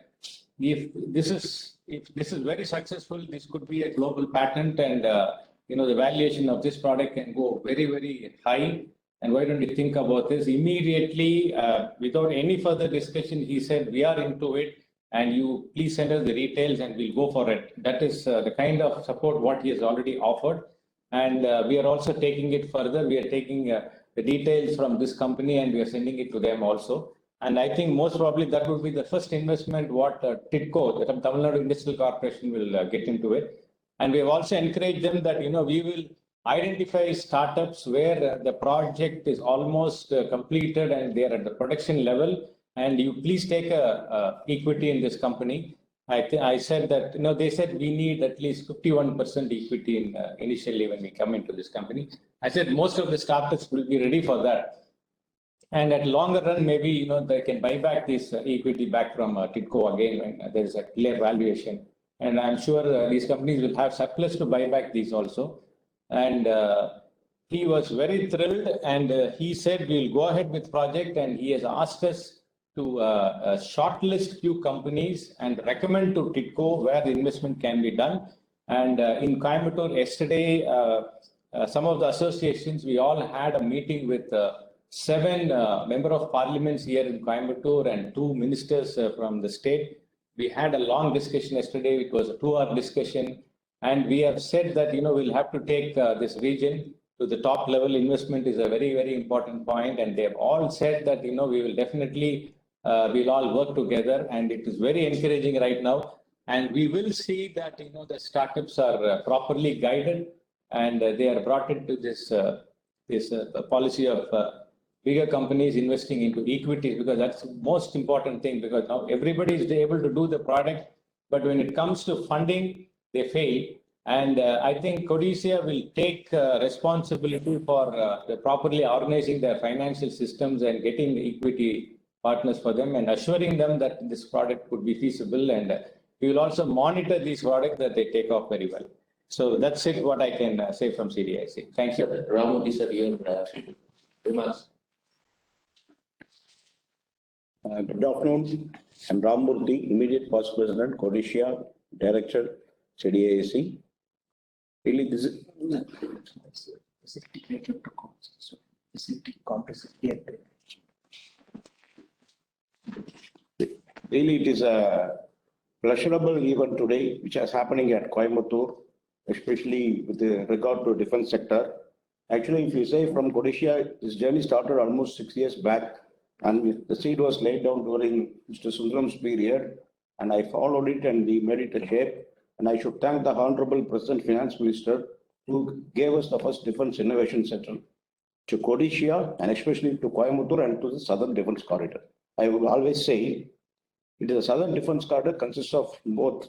if this is very successful, this could be a global patent, and the valuation of this product can go very, very high. And why don't you think about this immediately? Without any further discussion, he said, we are into it, and you please send us the details and we'll go for it. That is the kind of support what he has already offered. And we are also taking it further. We are taking the details from this company and we are sending it to them also. And I think most probably that would be the first investment what TIDCO, the Tamil Nadu Industrial Corporation, will get into it. And we have also encouraged them that, we will identify startups where the project is almost completed and they are at the production level. And you please take equity in this company. I said that, they said we need at least 51% equity initially when we come into this company. I said most of the startups will be ready for that. And at longer run, maybe, they can buy back this equity back from TIDCO again when there is a clear valuation. And I'm sure these companies will have surplus to buy back these also. And he was very thrilled, and he said we'll go ahead with project, and he has asked us to shortlist few companies and recommend to TIDCO where the investment can be done. And in Coimbatore yesterday, some of the associations, we all had a meeting with 7 member of parliaments here in Coimbatore and 2 ministers from the state. We had a long discussion yesterday. It was a 2-hour discussion. And we have said that, we'll have to take this region to the top level. Investment is a very, very important point. And they have all said that, we will definitely, we'll all work together. And it is very encouraging right now. And we will see that, the startups are properly guided and they are brought into this policy of bigger companies investing into equities, because that's the most important thing, because now everybody is able to do the product, but when it comes to funding, they fail. And I think Codicea will take responsibility for properly organizing their financial systems and getting the equity partners for them and assuring them that this product could be feasible. And we will also monitor these products that they take off very well. So that's it, what I can say from CDIC. Thank you. Ramamurthy sir, your remarks. Good afternoon. I'm Ramamurthy, immediate past president, Codicea, director, CDIC. Really, this is really, it is a pleasurable event today, which is happening at Coimbatore, especially with regard to defense sector. Actually, if you say from Codicea, this journey started almost 6 years back, and the seed was laid down during Mr. Sundaram's period, and I followed it and we made it a shape. And I should thank the Honorable President Finance Minister who gave us the first Defense Innovation Center to Codicea and especially to Coimbatore and to the Southern Defense Corridor. I will always say it is a Southern Defense Corridor consists of both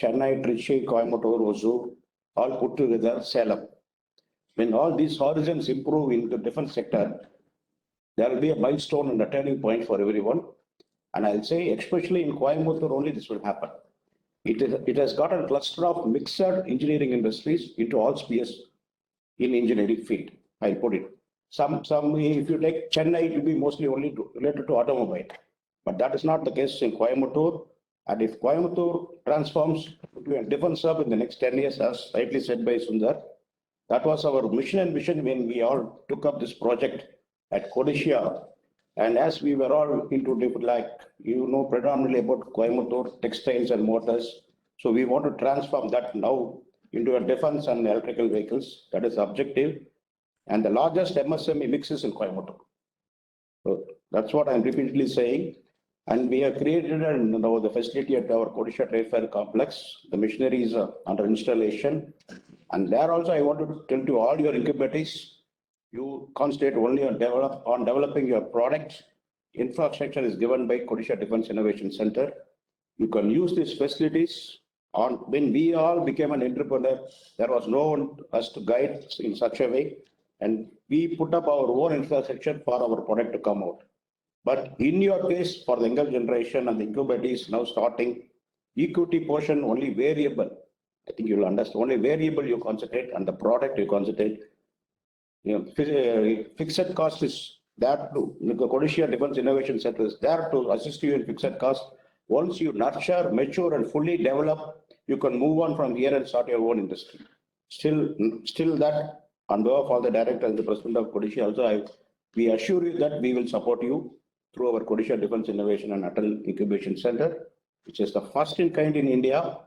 Chennai, Trichy, Coimbatore, Hosur, all put together, Salem. When all these horizons improve in the defense sector, there will be a milestone and a turning point for everyone. And I'll say, especially in Coimbatore only, this will happen. It has got a cluster of mixed engineering industries into all spheres in engineering field. I'll put it. Some, if you take Chennai, it will be mostly only related to automobile. But that is not the case in Coimbatore. And if Coimbatore transforms to a defense hub in the next 10 years, as rightly said by Sundar, that was our mission and vision when we all took up this project at Codicea. And as we were all into different, like, predominantly about Coimbatore, textiles and motors. So we want to transform that now into a defense and electrical vehicles. That is the objective. And the largest MSME mix is in Coimbatore. So that's what I'm repeatedly saying. And we have created now the facility at our Codicea Trade Fair Complex. The machinery is under installation. And there also I want to tell to all your incubators, you concentrate only on developing your product. Infrastructure is given by Codicea Defense Innovation Center. You can use these facilities. When we all became an entrepreneur, there was no one us to guide in such a way. and we put up our own infrastructure for our product to come out. But in your case, for the younger generation and the incubators now starting, equity portion only variable. I think you'll understand, only variable you concentrate and the product you concentrate. Fixed cost is there to, the Codicea Defense Innovation Center is there to assist you in fixed cost. Once you nurture, mature and fully develop, you can move on from here and start your own industry. Still that, on behalf of all the director and the president of Codicea also, we assure you that we will support you through our Codicea Defense Innovation and Atal Incubation Center, which is the first in kind in India.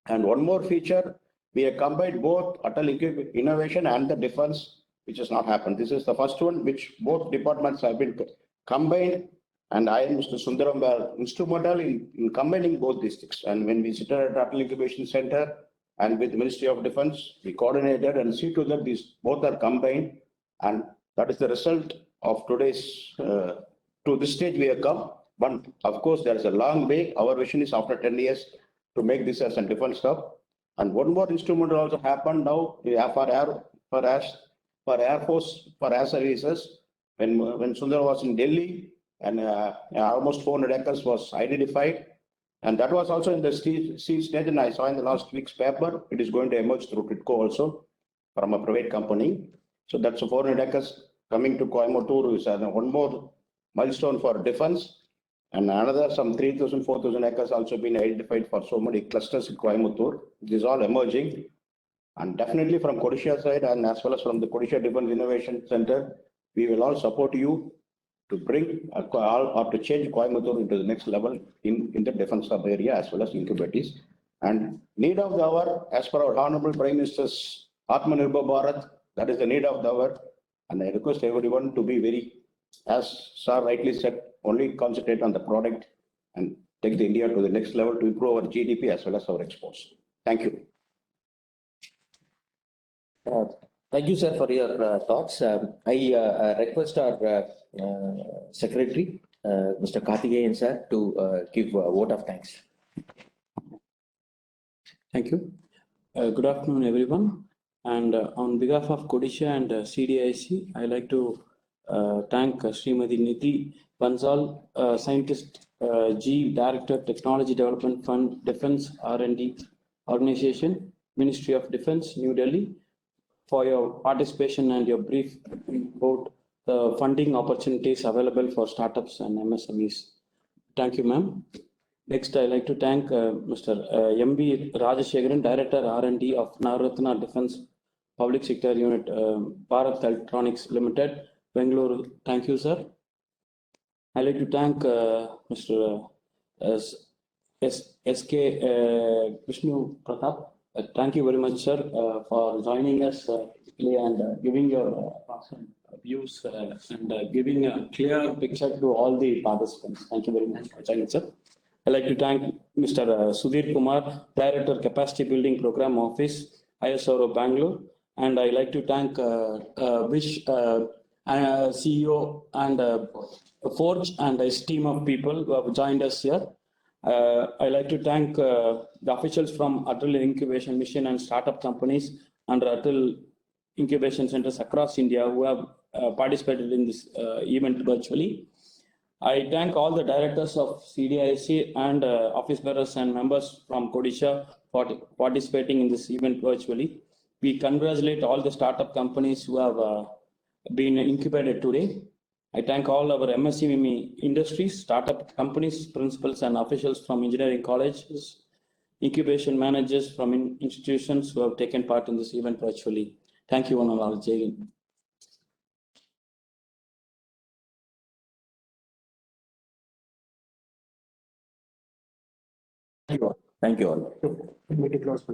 And one more feature, we have combined both Atal Innovation and the defense, which has not happened. This is the first one which both departments have been combined, and I and Mr. Sundaram were instrumental in combining both these things. And when we sit at Atal Incubation Center and with the Ministry of Defense, we coordinated and see to that these both are combined, and that is the result of today's, to this stage we have come. But of course, there is a long way. Our vision is after 10 years to make this as a defense hub. And one more instrument also happened now for Air Force, for Air Services. When Sundar was in Delhi, and almost 400 acres was identified. And that was also in the seed stage, and I saw in the last week's paper, it is going to emerge through TITCO also from a private company. So that's 400 acres coming to Coimbatore is one more milestone for defense. And another some 3,000, 4,000 acres also been identified for so many clusters in Coimbatore. This is all emerging. And definitely from Codicea side and as well as from the Codicea Defense Innovation Center, we will all support you to bring or to change Coimbatore into the next level in the defense hub area as well as incubators. And need of the hour, as per our Honorable Prime Minister's Atmanirbhar Bharat, that is the need of the hour. And I request everyone to be very, as Sir rightly said, only concentrate on the product and take the India to the next level to improve our GDP as well as our exports. Thank you. Thank you, sir, for your thoughts. I request our secretary, Mr. Karthikeyan, sir, to give a vote of thanks. Thank you. Good afternoon, everyone. And on behalf of Codicea and CDIC, I like to thank Srimati Nidhi Bansal, Scientist G, Director, Technology Development Fund, Defense R&D Organization, Ministry of Defense, New Delhi, for your participation and your brief about the funding opportunities available for startups and MSMEs. Thank you, ma'am. Next, I'd like to thank Mr. M.B. Rajashekharan, Director R&D of Navaratna Defense Public Sector Unit, Bharat Electronics Limited, Bangalore. Thank you, sir. I'd like to thank Mr. S.K. Vishnu Pratap. Thank you very much, sir, for joining us and giving your views and giving a clear picture to all the participants. Thank you very much for joining, sir. I'd like to thank Mr. Sudhir Kumar, Director, Capacity Building Program Office, ISRO Bangalore. And I'd like to thank Vish, CEO and Forge and his team of people who have joined us here. I'd like to thank the officials from Atal Incubation Mission and startup companies under Atal Incubation Centers across India who have participated in this event virtually. I thank all the directors of CDIC and office bearers and members from Codicea for participating in this event virtually. We congratulate all the startup companies who have been incubated today. I thank all our MSME industries, startup companies, principals and officials from engineering colleges, incubation managers from institutions who have taken part in this event virtually. Thank you, one and all. Jai Hind. Thank you all. Meeting closed.